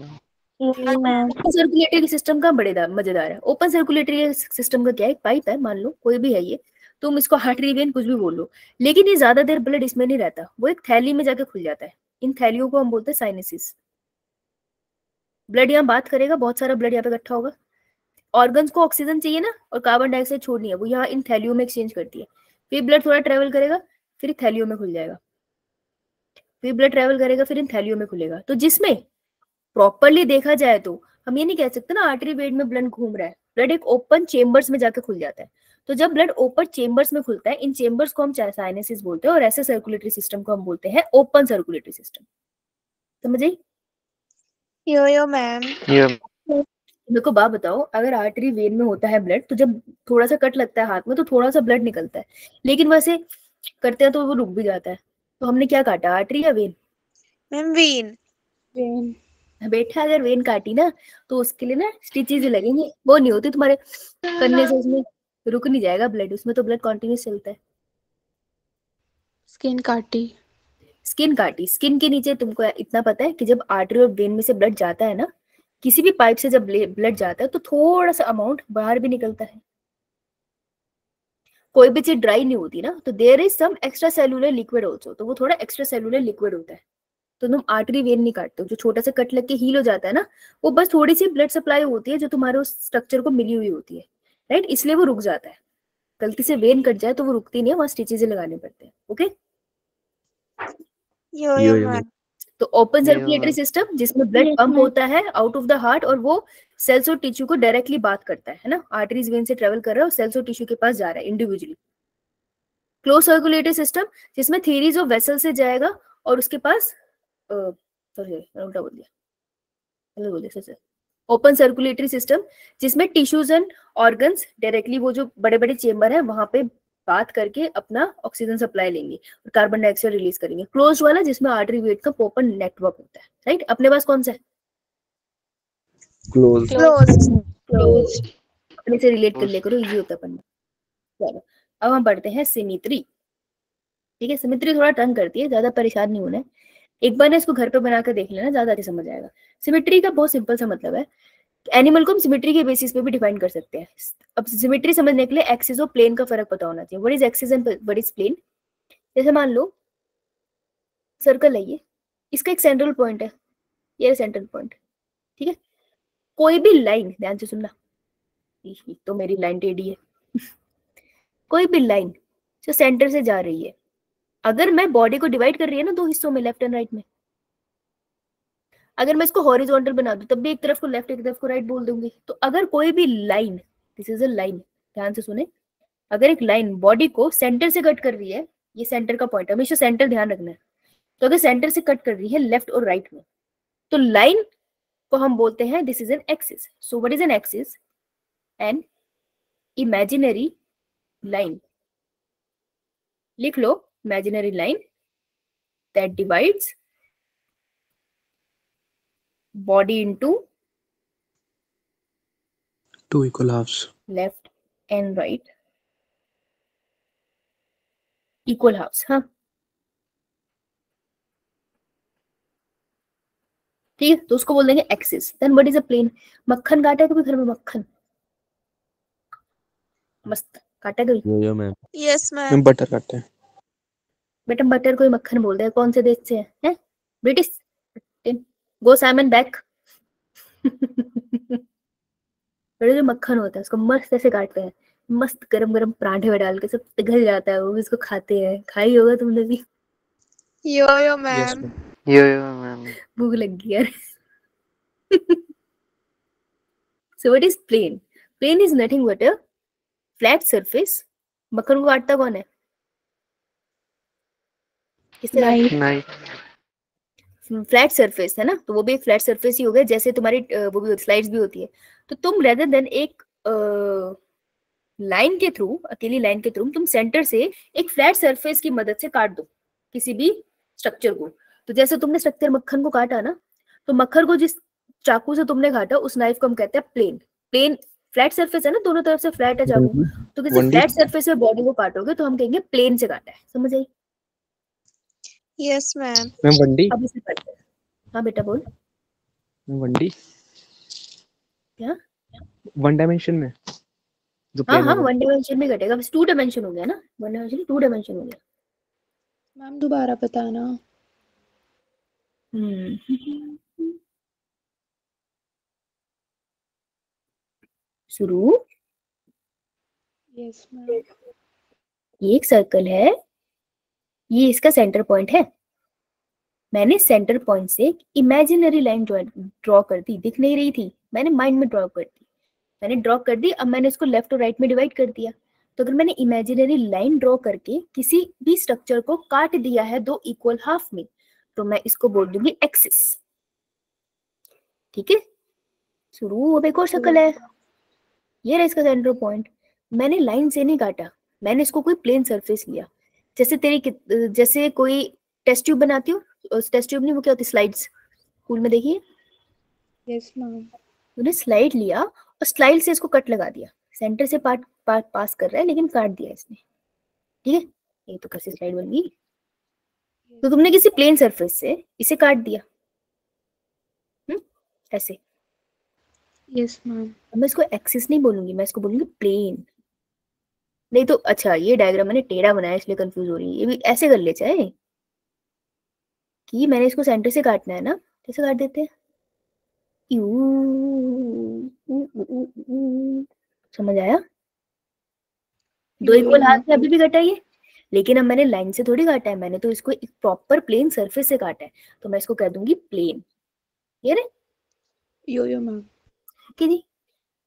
Open circulatory system का बड़े मजेदार है। ओपन सर्कुलेटरी सिस्टम का क्या है, एक पाइप है, मान लो कोई भी है ये, तुम इसको आर्टरी, वेन कुछ भी बोल लो, लेकिन ये ज्यादा देर ब्लड इसमें नहीं रहता, वो एक थैली में जाके खुल जाता है। इन थैलियों को हम बोलते हैं साइनसिस। ब्लड यहाँ बात करेगा, बहुत सारा ब्लड यहाँ पे इकट्ठा होगा, ऑर्गन्स को ऑक्सीजन चाहिए ना और कार्बन डाइऑक्साइड छोड़नी है, वो यहाँ इन थैलियों में एक्सचेंज करती है। फिर ब्लड थोड़ा ट्रेवल करेगा, फिर थैलियों में खुल जाएगा, फिर ब्लड ट्रेवल करेगा, फिर इन थैलियों में खुलेगा। तो जिसमें प्रॉपरली देखा जाए तो हम ये नहीं कह सकते ना आर्टरी वेन में ब्लड घूम रहा है, ब्लड एक ओपन चेम्बर्स में जाके खुल जाता है। तो जब ब्लड ओपन चेम्बर्स में खुलता है, इन चेम्बर्स को हम साइनसिस बोलते हैं और ऐसे सर्कुलेटरी सिस्टम को हम बोलते हैं ओपन सर्कुलेटरी सिस्टम। समझ आई? Yo, ma'am. मेरे को बात बताओ, अगर आर्टरी वेन में होता है ब्लड, तो जब थोड़ा सा कट लगता है हाथ में तो थोड़ा सा ब्लड निकलता है, लेकिन वैसे करते हैं तो वो रुक भी जाता है। तो हमने क्या काटा, आर्टरी या वेन? Ma'am, vein. बेटा अगर वेन काटी ना तो उसके लिए ना स्टिचेस लगेंगे, वो नहीं होती तुम्हारे करने से, उसमें रुक नहीं जाएगा ब्लड, उसमें तो ब्लड कंटिन्यूस चलता है। स्किन काटी। स्किन काटी, स्किन के नीचे तुमको इतना पता है कि जब आर्टरी और वेन में से ब्लड जाता है ना, किसी भी पाइप से जब ब्लड जाता है तो थोड़ा सा अमाउंट बाहर भी निकलता है। कोई भी चीज ड्राई नहीं होती ना, तो there is some extracellular liquid also, तो वो थोड़ा एक्स्ट्रा सेलुलर लिक्विड होता है। तो तुम आर्टरी वेन नहीं काटते हो, जो छोटा सा कट लग के हील हो जाता है ना, वो बस थोड़ी सी ब्लड सप्लाई होती है जो तुम्हारे उस स्ट्रक्चर को मिली हुई होती है, राइट, इसलिए वो रुक जाता है। गलती से वेन कट जाए तो वो रुकती नहीं है, वहां स्टिचेस लगाने पड़ते हैं। Okay, Yo, ma'am. तो ओपन सर्कुलेटरी सिस्टम जिसमें ब्लड पंप होता है आउट ऑफ द हार्ट और वो सेल्स और टिश्यू को डायरेक्टली बात करता है ना, आर्टरीज वेन से ट्रेवल कर रहा है और सेल्स और टिश्यू के पास जा रहा है इंडिविजुअली। क्लोज सर्कुलेटरी सिस्टम जिसमें थीरीज ऑफ वेसल से जाएगा और उसके पास उल्टा बोल दिया। ओपन सर्कुलेटरी सिस्टम जिसमें टिश्यूज एंड ऑर्गन्स डायरेक्टली वो जो बड़े बड़े चेम्बर है वहां पे बात करके अपना ऑक्सीजन सप्लाई लेंगे और कार्बन डाइऑक्साइड रिलीज करेंगे। क्लोज वाला जिसमें आर्टरी वेन का ओपन नेटवर्क होता है, राइट। अपने पास कौन सा है? Close. Close. अपने से रिलेट कर लिया करो, इजी होता है पढ़ना। चलो अब हम पढ़ते हैं सिमेट्री। ठीक है, सिमेट्री थोड़ा टंग करती है, ज्यादा परेशान नहीं होना है, एक बार ना इसको घर पे बनाकर देख लेना, ज्यादा अच्छे समझ आएगा। सिमेट्री का बहुत सिंपल सा मतलब है, एनिमल को हम सिमेट्री के बेसिस पे भी डिफाइन कर सकते हैं। अब सिमेट्री समझने के लिए एक्सिस और प्लेन का फर्क पता होना चाहिए। What is axis and what is plane? जैसे मान लो सर्कल है ये, इसका एक सेंट्रल पॉइंट है, ये सेंट्रल पॉइंट, ठीक है। कोई भी लाइन, ध्यान से सुनना, तो मेरी लाइन टेढ़ी है कोई भी लाइन जो सेंटर से जा रही है, अगर मैं बॉडी को डिवाइड कर रही है ना दो हिस्सों में, लेफ्ट एंड राइट में, अगर मैं इसको हॉरिजॉन्टल बना दूं तब भी एक तरफ को लेफ्ट एक तरफ को राइट बोल दूंगी। तो अगर कोई भी line, this is a line, ध्यान से सुने, अगर एक लाइन बॉडी को सेंटर से कट कर रही है, ये सेंटर का पॉइंट है, हमेशा सेंटर ध्यान रखना है, तो अगर सेंटर से कट कर रही है लेफ्ट और राइट में, तो लाइन को हम बोलते हैं this is an axis. So what is an axis? An imaginary line, लिख लो, imaginary line that divides body into two equal halves. left and right equal halves। हाँ ठीक है, तो उसको बोल देंगे axis. Then what is a plane? मक्खन काटा है कभी घर में? मक्खन मस्त काटा कभी? Yo, ma'am. Yes, ma'am. हम बटर काटते हैं। बेटा बटर कोई मक्खन बोलते हैं, कौन से देश से है? ब्रिटिश। गो साइमन बैक बड़े जो मक्खन होता है उसको मस्त ऐसे काटते हैं, मस्त गरम गरम पराठे में डाल के, सब पिघल जाता है, वो इसको खाते हैं, खाई होगा तुमने भी। Yo, Yes, ma'am. ma'am. Ma'am. भूख लग गई यार so what is plane? Plane is nothing but a flat surface। मक्खन को काटता कौन है? किससे नहीं, फ्लैट सरफेस है ना, तो वो भी एक फ्लैट सरफेस ही हो गया, जैसे तुम्हारी वो भी स्लाइड्स भी होती है। तो तुम रेदर देन एक लाइन के थ्रू, अकेली लाइन के थ्रू तुम सेंटर से एक फ्लैट सरफेस की मदद से काट दो किसी भी स्ट्रक्चर को। तो जैसे तुमने स्ट्रक्चर मक्खन को काटा ना, तो मक्खन को जिस चाकू से तुमने काटा उस नाइफ को हम कहते हैं प्लेन। प्लेन फ्लैट सरफेस है ना, दोनों तरफ से फ्लैट है चाकू, तो किसी फ्लैट सरफेस पे बॉडी को काटोगे तो हम कहेंगे प्लेन से काटा है। समझ आई? Yes ma'am. मैम वनडी। अब इसे करते हैं। हाँ बेटा बोल। वनडी क्या? वन डायमेंशन में जो हाँ प्लेन हाँ होगा। 1 डायमेंशन में कटेगा, बस 2 डायमेंशन हो गया ना, 1 डायमेंशन 2 डायमेंशन हो गया। मैम दोबारा बताना। शुरू। Yes ma'am. ये एक सर्कल है, ये इसका सेंटर पॉइंट है। मैंने सेंटर पॉइंट से एक इमेजिनरी लाइन ड्रॉ कर दी, दिख नहीं रही थी, मैंने माइंड में ड्रॉ कर दी, मैंने ड्रॉ कर दी। अब मैंने इसको लेफ्ट और राइट में डिवाइड कर दिया। तो अगर मैंने इमेजिनरी लाइन ड्रॉ करके किसी भी स्ट्रक्चर को काट दिया है 2 इक्वल हाफ में, तो मैं इसको बोल दूंगी एक्सिस। ठीक है, शुरू। अब एक और शक्ल है, ये रहा इसका सेंटर पॉइंट। मैंने लाइन से नहीं काटा, मैंने इसको कोई प्लेन सरफेस लिया। जैसे कोई टेस्ट ट्यूब बनाती हो, टेस्ट ट्यूब नहीं, वो क्या होती है, स्लाइड्स, स्कूल में देखिए। Yes ma'am. उन्हें स्लाइड लिया और स्लाइड से इसको कट लगा दिया, सेंटर से पार्ट पास कर रहा है लेकिन काट दिया इसने। ठीक है, ये तो कैसे स्लाइड बन गई। तो तुमने किसी प्लेन सरफेस से इसे काट दिया, ऐसे। Yes ma'am. अब मैं इसको एक्सिस नहीं बोलूंगी, मैं इसको बोलूंगी प्लेन। नहीं तो अच्छा, ये डायग्राम मैंने टेढ़ा बनाया इसलिए कंफ्यूज हो रही है। ये भी ऐसे कर ले चाहे कि मैंने इसको सेंटर से काटना है ना, कैसे काट देते हैं, समझ आया? 2 इक्वल हाथ में अभी भी कटा है, लेकिन अब मैंने लाइन से थोड़ी काटा है, मैंने तो इसको एक प्रॉपर प्लेन सरफेस से काटा है, तो मैं इसको कह दूंगी प्लेन। ये रे यो यो मैम। कि नहीं,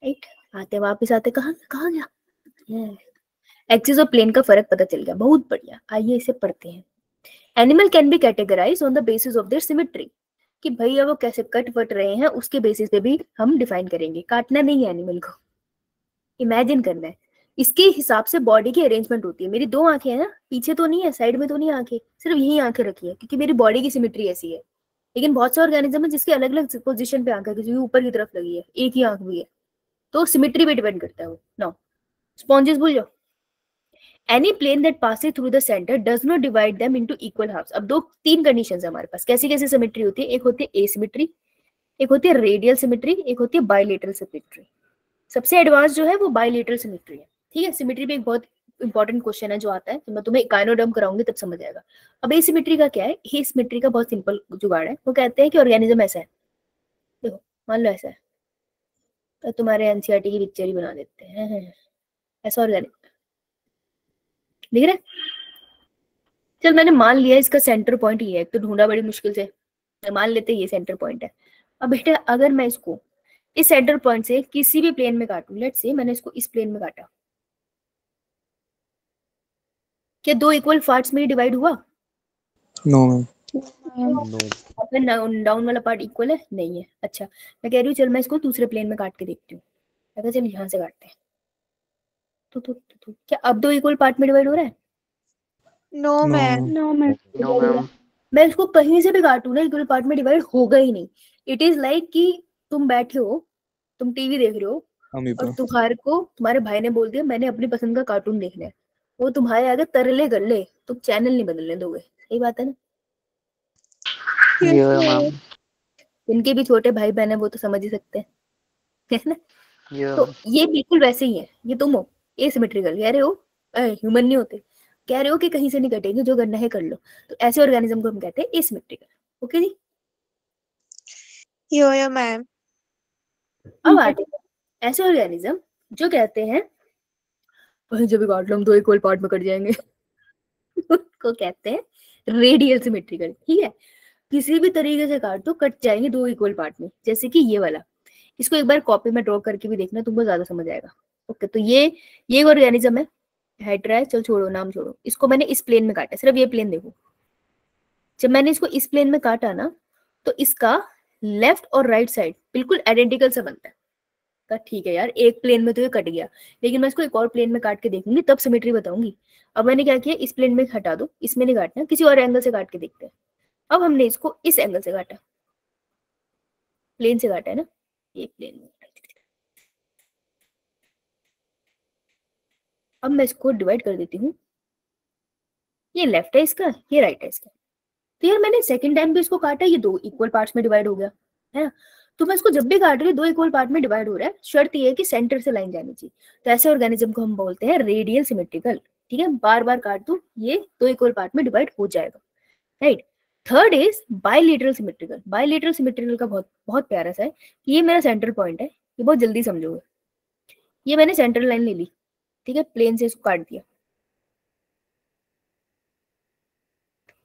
राइट। आते वापस आते कहाँ गया? एक्सिस और प्लेन का फर्क पता चल गया, बहुत बढ़िया। आइए इसे पढ़ते हैं। Animal can be categorise on the basis of their symmetry, कि भैया वो कैसे कट वट रहे हैं उसके बेसिस पे भी हम डिफाइन करेंगे। काटना नहीं है एनिमल को, इमेजिन करना है। इसके हिसाब से बॉडी की अरेंजमेंट होती है। मेरी 2 आंखें हैं ना, पीछे तो नहीं है, साइड में तो नहीं आंखें, सिर्फ यही आंखें रखी है, क्योंकि मेरी बॉडी की सिमेट्री ऐसी है। लेकिन बहुत से ऑर्गेनिज्म है जिसके अलग अलग पोजिशन पे आंखें, किसी की ऊपर की तरफ लगी है, एक ही आंख भी है, तो सिमेट्री पे डिपेंड करता है वो। नाउ स्पॉन्जेस भूल जाओ। Any plane that passes through the center does not divide them into equal halves. अब 3 कंडीशंस है हमारे पास। कैसी कैसी सिमेट्री होती है? एक होती है एसिमेट्री, एक होती है रेडियल सिमेट्री, एक होती है बायलेटरल सिमेट्री। सबसे एडवांस जो है वो बायलेटरल सिमेट्री है। ठीक है, सिमेट्री पे एक बहुत इंपॉर्टेंट क्वेश्चन है जो आता है, तो मैं तुम्हें इकाइनोडर्म कराऊंगी तब समझ आएगा। अब एसिमेट्री का क्या है? एसिमेट्री का बहुत सिंपल जुगाड़ है। वो कहते हैं कि ऑर्गेनिज्म ऐसा है, देखो मान लो ऐसा है, तो तुम्हारे एनसीईआरटी की पिक्चर ही बना देते हैं, ऐसा ऑर्गेनिज्म दिख रहा है। चल मैंने मान लिया इसका सेंटर पॉइंट ये है, तो ढूंढा बड़ी मुश्किल से, मान लेते ये सेंटर पॉइंट है। अब बेटा अगर मैं इसको इस सेंटर पॉइंट से किसी भी प्लेन में काटूं, लेट्स से मैंने इसको इस प्लेन में काटा, क्या 2 इक्वल पार्ट्स में डिवाइड हुआ? No ma'am. अपना डाउन वाला पार्ट इक्वल है? नहीं है। अच्छा मैं कह रही हूँ चल मैं इसको दूसरे प्लेन में काट के देखती हूँ, अगर चल यहाँ से काटते हैं तो क्या अब 2 इक्वल पार्ट में डिवाइड हो रहा है? No ma'am. No ma'am. No, ma'am. मैं इसको कहीं से भी काटूं ना, इक्वल पार्ट में डिवाइड होगा ही नहीं। इट इज लाइक कि तुम बैठे हो, तुम टीवी देख रहे हो और तुम्हारे भाई ने बोल दिया मैंने अपनी पसंद का कार्टून देखना है, वो तुम्हारे आगे तरले गल्ले, तुम चैनल नहीं बदलने दोगे। सही बात है ना? Yeah, ma'am. उनके भी छोटे भाई बहन है, वो तो समझ ही सकते हैं, है ना? Yeah. तो ये बिल्कुल वैसे ही है। ये तुम हो एसिमेट्रिकल, कह रहे हो ह्यूमन नहीं होते, कह रहे हो कि कहीं से नहीं कटेंगे, जो करना है कर लो, तो ऐसे ऑर्गेनिज्म को हम कहते हैं एसिमेट्रिकल। ओके जी, यो मैम। अब आते हैं ऐसे ऑर्गेनिज्म जो कहते हैं वहीं जब भी काट लो हम 2 इक्वल पार्ट में कट जाएंगे उसको कहते हैं रेडियल सिमेट्रिकल। ठीक है, किसी भी तरीके से काट दो कट जाएंगे 2 इक्वल पार्ट में, जैसे कि ये वाला। इसको एक बार कॉपी में ड्रॉ करके भी देखना, तुमको ज्यादा समझ आएगा। ओके, तो ये ऑर्गेनिज्म है, हाइड्रा है, चल छोड़ो नाम छोड़ो, इसको मैंने इस प्लेन में काटा, सिर्फ ये प्लेन देखो। जब मैंने इसको इस प्लेन में काटा ना, तो इसका लेफ्ट और राइट साइड बिल्कुल आइडेंटिकल सा बनता है। का ठीक है यार, एक प्लेन में तो ये कट गया, लेकिन मैं इसको एक और प्लेन में काट के देखूंगी तब सिमेट्री बताऊंगी। अब मैंने क्या किया, इस प्लेन में हटा दो, इसमें नहीं काटना, किसी और एंगल से काट के देखते हैं। अब हमने इसको इस एंगल से काटा, प्लेन से काटा है ना, ये प्लेन में। अब मैं इसको डिवाइड कर देती हूँ, ये लेफ्ट है इसका, ये राइट है इसका। तो यार मैंने सेकंड टाइम भी इसको काटा, ये 2 इक्वल पार्ट्स में डिवाइड हो गया है ना। तो मैं इसको जब भी काट रही हूँ 2 इक्वल पार्ट में डिवाइड हो रहा है, शर्त ये है कि सेंटर से लाइन जानी चाहिए। तो ऐसे ऑर्गेनिज्म को हम बोलते हैं रेडियल सिमेट्रिकल। ठीक है, बार बार काट दूं ये 2 इक्वल पार्ट में डिवाइड हो जाएगा, right. Third is bilateral symmetrical. Bilateral symmetrical का बहुत बहुत प्यारा सा है कि ये मेरा सेंट्रल पॉइंट है, ये बहुत जल्दी समझोगे। ये मैंने सेंट्रल लाइन ले ली, ठीक है, प्लेन से इसको काट दिया,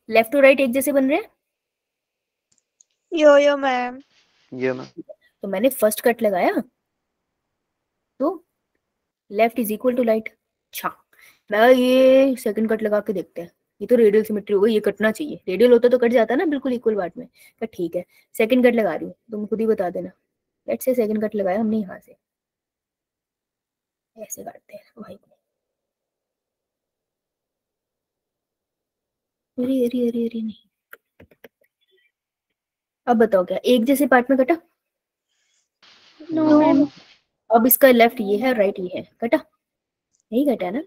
लेफ्ट टू राइट एक जैसे बन रहे हैं। Yo ma'am. Yeah ma'am. तो मैंने फर्स्ट कट लगाया, तो left is equal to right. अच्छा, मैं ये सेकंड कट लगा के देखते हैं, ये तो रेडियल सिमेट्री हो गई, ये कटना चाहिए, रेडियल होता तो कट जाता ना बिल्कुल इक्वल पार्ट में। तो ठीक है, सेकंड कट लगा रही हूँ, तुम खुद ही बता देना। लेट्स से सेकंड कट लगाया हमने यहाँ से, ऐसे काटते हैं भाई। अरे अरे अरे अरे नहीं, अब बताओ क्या एक जैसे पार्ट में कटा? No ma'am. अब इसका लेफ्ट ये है, राइट ये है, कटा नहीं? कटा ना?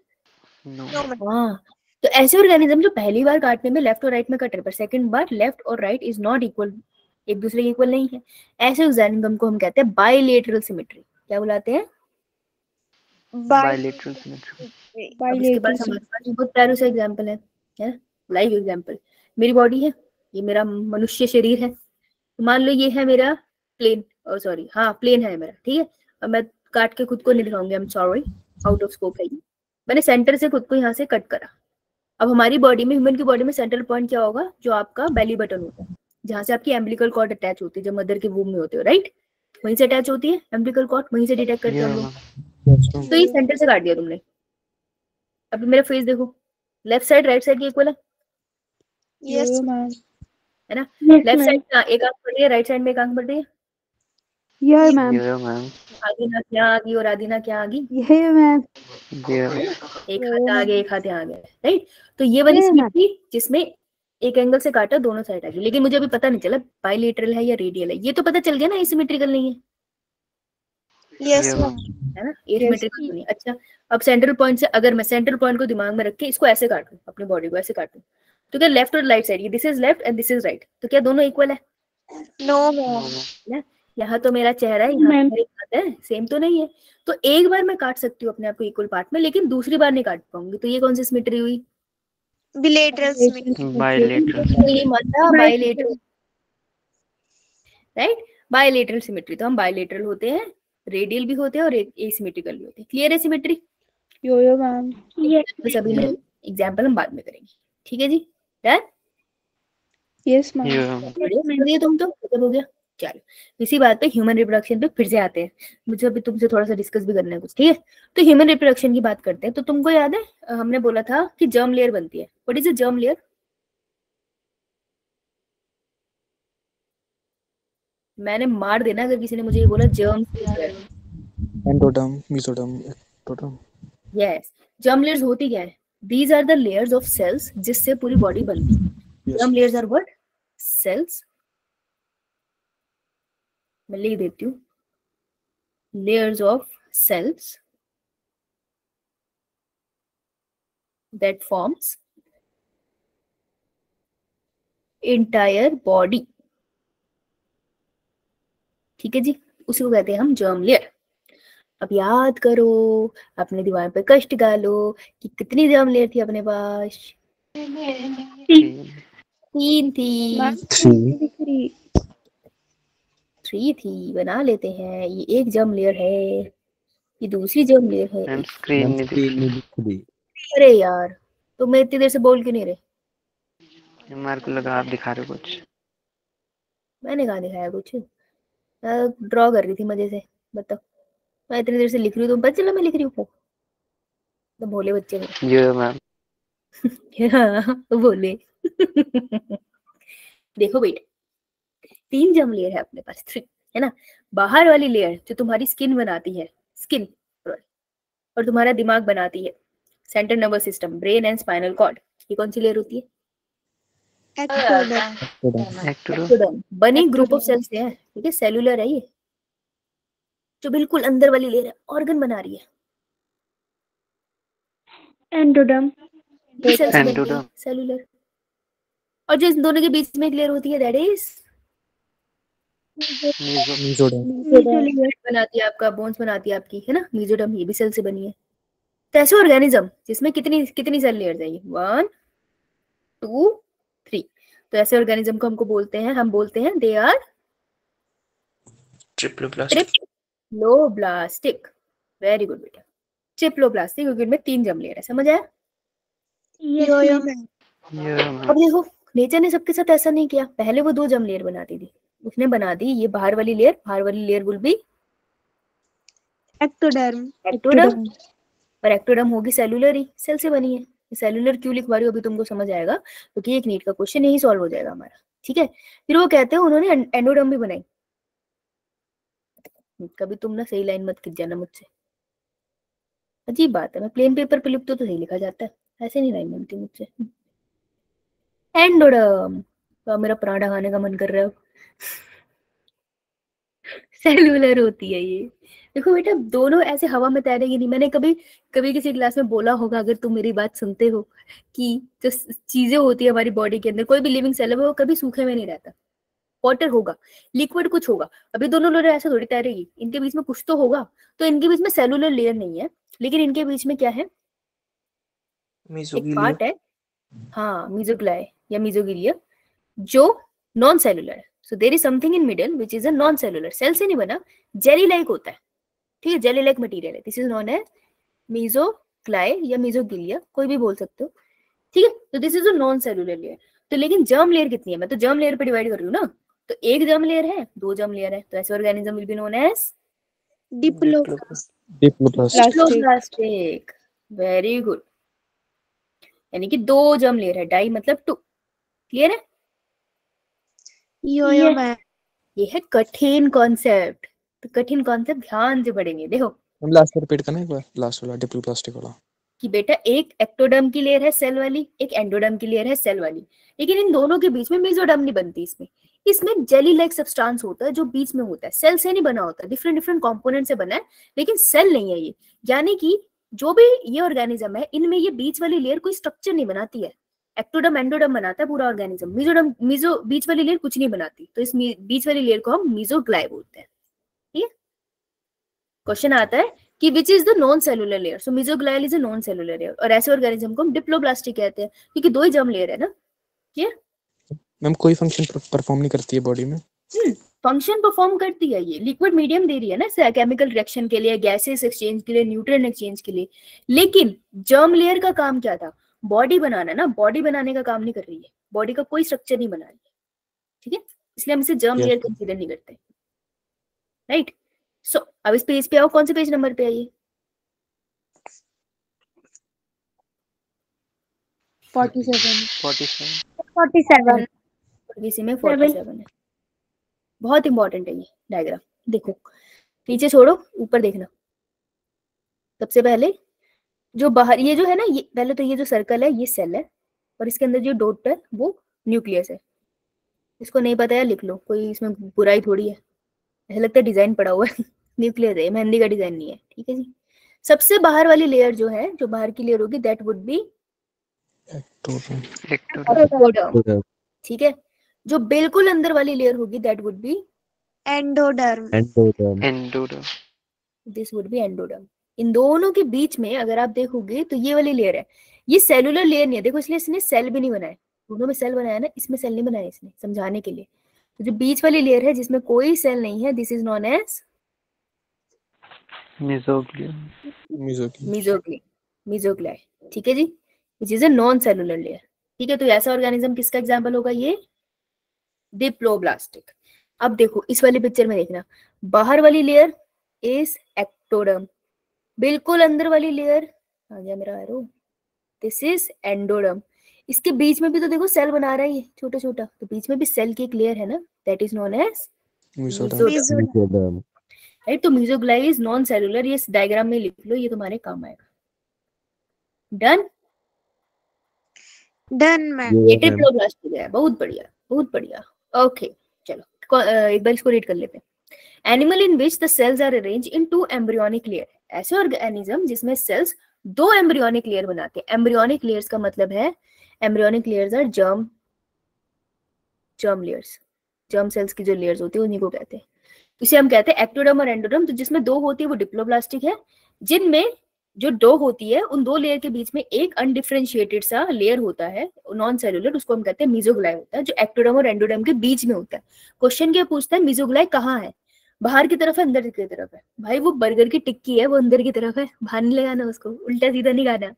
नो। No ma'am. हाँ, तो ऐसे ऑर्गेनिज्म जो पहली बार काटने में लेफ्ट और राइट में कट रहे, पर सेकंड बार लेफ्ट और राइट इज नॉट इक्वल, एक दूसरे के इक्वल नहीं है, ऐसे ऑर्गेनिज्म को हम कहते हैं बायलेटरल सिमेट्री। क्या बुलाते हैं? Bilateral symmetry. अब इसके बाद हमारे पास बहुत प्यारा सा एग्जांपल है लाइव एग्जांपल। मेरी बॉडी है, ये मेरा मनुष्य शरीर है, तो मान लो ये है मेरा प्लेन, और सॉरी हाँ प्लेन है मेरा, ठीक है। अब मैं काट के खुद को नहीं दिखाऊंगी, I am sorry, out of scope है ये। मैंने सेंटर से खुद को यहाँ से कट करा। अब हमारी बॉडी में, ह्यूमन की बॉडी में सेंट्रल पॉइंट क्या होगा? जो आपका बेली बटन होता है, जहाँ से आपकी एम्बिलिकल कॉर्ड अटैच होती है, जब मदर के वूम में होते हो, राइट, वहीं से अटैच होती है एम्बिलिकल कॉर्ड, वहीं से डिटेक्ट करते हैं हम लोग। तो ये सेंटर से काट दिया तुमने। अभी मेरा फेस देखो, लेफ्ट साइड राइट साइड की इक्वल है, यस मैम। है ना? लेफ्ट साइड का एक आंख बढ़ रही है, राइट साइड में एक आंख बढ़ रही है। Yeah ma'am. Yeah ma'am. आधी ना क्या आ गई और आधी ना क्या आ गई, ये मैम। ये एक हाथ आगे एक हाथ यहाँ आ गया, राइट। तो ये वाली सिमेट्री जिसमें एक एंगल से काटा दोनों साइड आ गई, लेकिन मुझे अभी पता नहीं चला बायलेटरल है या रेडियल है। ये तो पता चल गया ना एसिमेट्रिकल नहीं है, यस मैम। है ना, एसिमेट्रिकल नहीं। अच्छा, अब सेंट्रल पॉइंट से अगर मैं सेंट्रल पॉइंट को दिमाग में रख के इसको ऐसे काटूं, अपनी बॉडी को ऐसे काटूं, तो क्या लेफ्ट और राइट साइड, ये this is left and this is right, तो क्या दोनों इक्वल है? No ma'am. यहाँ तो मेरा चेहरा है, यहाँ मेरे हाथ है, सेम तो नहीं है। तो एक बार मैं काट सकती हूँ अपने आप को इक्वल पार्ट में, लेकिन दूसरी बार नहीं काट पाऊंगी। तो ये कौन सी सिमेट्री हुई? Bilateral symmetry. Bilateral. Bilateral, right, bilateral symmetry. तो हम बायलेटरल होते हैं, रेडियल भी होते हैं और एसिमेट्रिकल भी होते हैं। क्लियर है सिमेट्री? यो मैम। बस अभी मैं एग्जांपल हम बाद में करेंगे, ठीक है जी, डन? Yes ma'am. बढ़िया, तुम तो खत्म हो गया। चलो इसी बात पे ह्यूमन रिप्रोडक्शन पे फिर से आते हैं, मुझे अभी तुमसे थोड़ा सा डिस्कस भी करना है कुछ, ठीक है। तो ह्यूमन रिप्रोडक्शन की बात करते हैं। तो तुमको याद है हमने बोला था कि जर्म लेयर बनती है। What is a germ layer? मैंने मार देना अगर किसी ने मुझे ये बोला germ layer. Endoderm, mesoderm, ectoderm. Yes, germ layers होती क्या है? These are the layers of cells जिससे पूरी बॉडी बनती है। Germ layers are what? Cells. मैं लिख देती हूँ, layers of cells that forms entire body, ठीक है जी, उसी को कहते हैं हम जर्म लेयर। अब याद करो, अपने दिमाग पे कष्ट डालो कि कितनी जर्म लेयर थी अपने पास? 3 थी। 3 थी, बना लेते हैं। ये एक जर्म लेयर है, ये दूसरी जर्म लेयर है। मैम स्क्रीन में दिख रही। अरे यार, तो मैं इतनी देर से बोल क्यों नहीं रहे? हमारे को लगा आप दिखा रहे हो कुछ। मैंने कहा दिखाया कुछ, ड्रॉ कर रही थी मजे से। बताओ, मैं इतनी देर से लिख रही हूँ, तुम पता चला मैं लिख रही हूँ? तो भोले बच्चे मेरे। ये मैम। हाँ बोले। देखो बेटा, 3 जर्म लेयर है अपने पास, 3, है ना। बाहर वाली लेयर जो तुम्हारी स्किन बनाती है, स्किन, और तुम्हारा दिमाग बनाती है, central nervous system, brain and spinal cord, ये कौन सी लेयर होती है? ectoderm, Ectoderm. Ectoderm. एक्टोडर्म बनी ग्रुप ऑफ सेल्स से है, ठीक है, सेलुलर है ये, जो बिल्कुल अंदर वाली लेयर है, ऑर्गन बना रही है, एंडोडर्म, ये सेल से बनी है, Endoderm. सेलुलर। और जो इन दोनों के बीच में एक लेयर होती है दैट इज Meso. Mesoderm. मीजोलेयर, बनाती है आपका, बोन्स बनाती है आपकी, है ना, मेसोडर्म, ये भी सेल से बनी है। तो ऐसे ऑर्गेनिज्म जिसमें कितनी कितनी सेल लेयर्स है, ये 1 2 3, तो ऐसे ऑर्गेनिज्म को हमको बोलते हैं, हम बोलते हैं they are Triploblastic. Triploblastic. Very good बेटा, ट्रिप्लोब्लास्टिक, क्योंकि इनमें 3 जर्म लेयर है, समझ आया? yo-yo ma'am, Yeah, अब ma'am. देखो नेचर ने सबके साथ ऐसा नहीं किया, पहले वो 2 जर्म लेयर बनाती थी, उसने बना दी ये बाहर वाली layer will be ectoderm, ectoderm, और एक्टोडर्म होगी सेलुलर ही, सेल से बनी है। सेलुलर क्यों लिखवा रही हूँ अभी तुमको समझ आएगा, क्योंकि एक नीट का क्वेश्चन यही सॉल्व हो जाएगा हमारा, ठीक है। फिर वो कहते हैं उन्होंने एंडोडर्म भी बनाई, कभी तुम ना सही लाइन मत खींच जाना मुझसे, अजीब बात है, मैं प्लेन पेपर पे लिखती हूँ तो सही लिखा जाता है, ऐसे नहीं लाइन बनती मुझसे। एंडोडर्म, तो मेरा पराठा खाने का मन कर रहा है, सेलुलर होती है ये। देखो बेटा दोनों ऐसे हवा में तैरेगी नहीं, मैंने कभी कभी किसी क्लास में बोला होगा, अगर तुम मेरी बात सुनते हो, कि जो चीजें होती है हमारी बॉडी के अंदर, कोई भी लिविंग सेल है वो कभी सूखे में नहीं रहता, वाटर होगा, लिक्विड कुछ होगा। अभी दोनों लोग ऐसे थोड़ी तैरेगी, इनके बीच में कुछ तो होगा, तो इनके बीच में सेलुलर लेयर नहीं है, लेकिन इनके बीच में क्या है, एक Mesogilia. पार्ट है, हाँ मीजोग्लाई या मीजोगिलिया, जो नॉन सेलुलर है। So there is something in middle which is a non cellular, cell से नहीं बना, जेली लाइक होता है, ठीक है, जेली लाइक मटेरियल है, this is known as mesoglea या मीजोगिलिया, कोई भी बोल सकते हो, ठीक है। तो this is a non cellular layer. तो लेकिन जर्म लेयर कितनी है, मैं तो जर्म लेयर पे डिवाइड कर रही हूँ ना, तो एक जर्म लेयर है, 2 जर्म लेयर है, तो ऐसे organism will be known as diploblastic, Diploblastic. Diploblastic. Very good, यानी कि 2 जर्म लेयर है, डाई मतलब 2, क्लियर है? yo-yo ma'am, ये है कठिन कॉन्सेप्ट, तो कठिन कॉन्सेप्ट ध्यान से पढ़ेंगे। देखो हम लास्ट रिपीट करना एक बार, लास्ट वाला डिप्लोप्लास्टिक वाला। कि बेटा एक एक्टोडर्म की लेयर है सेल वाली, एक एंडोडर्म की लेयर है सेल वाली, लेकिन इन दोनों के बीच में मेसोडर्म नहीं बनती, इसमें जेली लाइक सब्सटेंस होता है जो बीच में होता है, सेल से नहीं बना होता, डिफरेंट डिफरेंट कंपोनेंट से बना है, लेकिन सेल नहीं है ये। यानी कि जो भी ये ऑर्गेनिज्म है, इनमें ये बीच वाली लेयर कोई स्ट्रक्चर नहीं बनाती है, एक्टोडर्म एंडोडर्म बनाता है पूरा ऑर्गेनिज्म, मीजो बीच वाली लेयर कुछ नहीं बनाती, तो इस बीच वाली लेयर को हम मीजोग्लाई बोलते हैं, ठीक है। क्वेश्चन आता है कि which is the non cellular layer, so mesoglea is a non cellular layer, और ऐसे ऑर्गेनिज्म को हम डिप्लोब्लास्टिक कहते हैं, क्योंकि 2 ही जर्म लेयर है ना, क्लियर? मैम कोई फंक्शन परफॉर्म नहीं करती है बॉडी में। फंक्शन परफॉर्म करती है, ये लिक्विड मीडियम दे रही है ना केमिकल रिएक्शन के लिए, गैसेस एक्सचेंज के लिए, न्यूट्रिएंट एक्सचेंज के लिए, लेकिन जर्म लेयर का काम क्या था, बॉडी बनाना ना, बॉडी बनाने का काम नहीं कर रही है, बॉडी का कोई स्ट्रक्चर नहीं बना रही है, ठीक है, इसलिए हम इसे जर्म Yes. लेयर कंसीडर नहीं करते, राइट। सो अब इस पेज पे आओ, कौन से पेज नंबर पे आइए? 47, 47. 47, इसी में 47 है, बहुत इंपॉर्टेंट है ये डायग्राम। देखो पीछे छोड़ो, ऊपर देखना। सबसे पहले जो बाहर ये जो है ना, ये पहले तो ये जो सर्कल है ये सेल है, और इसके अंदर जो डॉट है वो न्यूक्लियस है। इसको नहीं पता है लिख लो, कोई इसमें बुराई थोड़ी है, ऐसा लगता है डिजाइन पड़ा हुआ है न्यूक्लियस है, मेहंदी का डिजाइन नहीं है, ठीक है जी। सबसे बाहर वाली लेयर जो है, जो बाहर की लेयर होगी, that would B Ectoderm. Ectoderm. Ectoderm. ठीक है। जो बिल्कुल अंदर वाली लेयर होगी, that would be endoderm, Endoderm. Endoderm. This would be endoderm. इन दोनों के बीच में अगर आप देखोगे तो ये वाली लेयर है, ये सेलुलर लेयर नहीं है, देखो इसलिए इसने सेल भी नहीं बनाया, दोनों में सेल बनाया ना, इसमें सेल नहीं बनाया इसने, समझाने के लिए। तो जो बीच वाली लेयर है जिसमें कोई सेल नहीं है, this is known as Mesoglium. Mesoglea, ठीक है जी, which is a non cellular layer, ठीक है। तो ऐसा ऑर्गेनिज्म किसका एग्जाम्पल होगा, ये डिप्लोब्लास्टिक। अब देखो इस वाली पिक्चर में देखना, बाहर वाली लेयर इज एक्टोडर्म, बिल्कुल अंदर वाली लेयर, आ गया मेरा एरो, दिस इज एंडोडर्म। इसके बीच में भी तो देखो सेल बना रहा है ये छोटा छोटा, तो बीच में भी सेल की एक लेयर है ना, that is known as Mesoderm. Mesoderm, Mesoderm. Right. तो मेसोग्लाई इज नॉन सेलुलर, ये इस डायग्राम में लिख लो, ये तुम्हारे काम आएगा। डन? Done ma'am. ये Yeah, ma'am. ट्रिप्लोब्लास्टिक है, बहुत बढ़िया बहुत बढ़िया। ओके चलो एक बार इसको रीड कर लेते हैं। Animal in which the cells are arrange in 2 embryonic layer, ऐसे ऑर्गेनिज्म जिसमें सेल्स 2 एम्ब्रियोनिक लेयर बनाते हैं। एम्ब्रियोनिक लेयर्स का मतलब है, embryonic layers are germ layers, germ cells की जो लेयर्स होती है उन्हीं को कहते हैं। इसे हम कहते हैं एक्टोडर्म और एंडोडर्म। तो जिसमें 2 होती है वो डिप्लोब्लास्टिक है, जिनमें जो 2 होती है उन 2 लेयर के बीच में एक अनडिफरेंशिएटेड सा लेयर होता है नॉन सेलुलर, उसको हम कहते हैं मीजोग्लाई होता है, जो एक्टोडर्म और एंडोडर्म के बीच में होता है। क्वेश्चन क्या पूछता है, मीजोग्लाई कहाँ है, बाहर की तरफ है अंदर की तरफ है? भाई वो बर्गर की टिक्की है, वो अंदर की तरफ है, बाहर नहीं लगाना उसको, उल्टा सीधा नहीं गाना,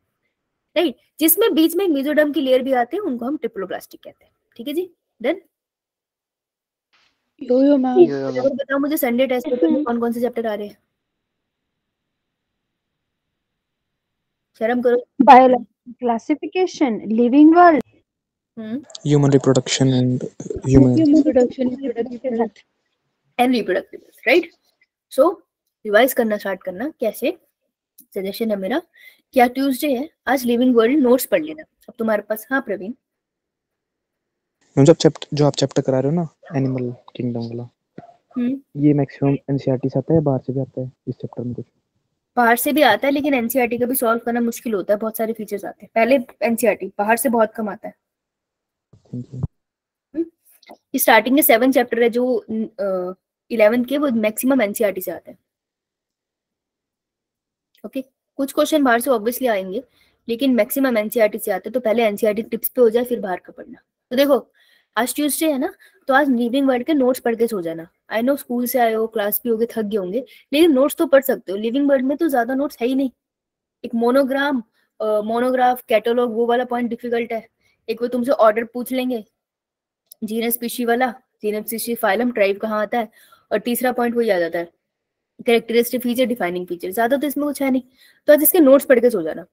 राइट। जिसमें बीच में मीजोडर्म की लेयर भी आती है उनको हम ट्रिप्लोब्लास्टिक कहते हैं। ठीक है जी, डन। यो मैम। बताओ मुझे संडे टेस्ट पेपर में कौन कौन से चैप्टर आ रहे हैं? शर्म करो। Biology, classification, living world, Human reproduction and human health. Production, reproductive health. And reproductive, right. So revise करना स्टार्ट करना कैसे, सजेशन है मेरा, क्या ट्यूसडे है, आज लिविंग वर्ल्ड नोट्स पढ़ लेना अब तुम्हारे पास। हाँ प्रवीण। मैम जो आप चैप्टर करा रहे हो ना एनिमल किंगडम वाला, ये मैक्सिमम एनसीईआरटी से आता है, बाहर से भी आता है इस चैप्टर में कुछ? बाहर से भी आता है, लेकिन एनसीईआरटी का भी सॉल्व करना मुश्किल होता है, बहुत सारे फीचर्स आते हैं पहले एनसीईआरटी, बाहर से बहुत कम आता है। Thank you. स्टार्टिंग के 7 चैप्टर है जो 11th के, वो मैक्सिमम एनसीईआरटी से आते हैं। ओके कुछ क्वेश्चन बाहर से ऑब्वियसली आएंगे, लेकिन मैक्सिमम एनसीईआरटी से आते हैं। तो पहले एनसीईआरटी टिप्स पे हो जाए, फिर बाहर का पढ़ना। तो देखो आज ट्यूसडे है ना, तो आज लिविंग वर्ल्ड के नोट्स पढ़ के सो जाना। आई नो स्कूल से आए हो, क्लास भी होगे, थक गए होंगे, लेकिन नोट्स तो पढ़ सकते हो। लिविंग वर्ल्ड में तो ज्यादा नोट्स है ही नहीं। एक मोनोग्राम, मोनोग्राफ, कैटलॉग, वो वाला पॉइंट डिफिकल्ट है। एक वो तुमसे ऑर्डर पूछ लेंगे, जीनस स्पीशी वाला, जीनस स्पीशी फाइलम ट्राइब कहाँ आता है, और तीसरा पॉइंट वही आ जाता है, कैरेक्टरिस्टिक फीचर, डिफाइनिंग फीचर। ज्यादा तो इसमें कुछ है नहीं। तो आज इसके नोट्स पढ़ के सो जाना।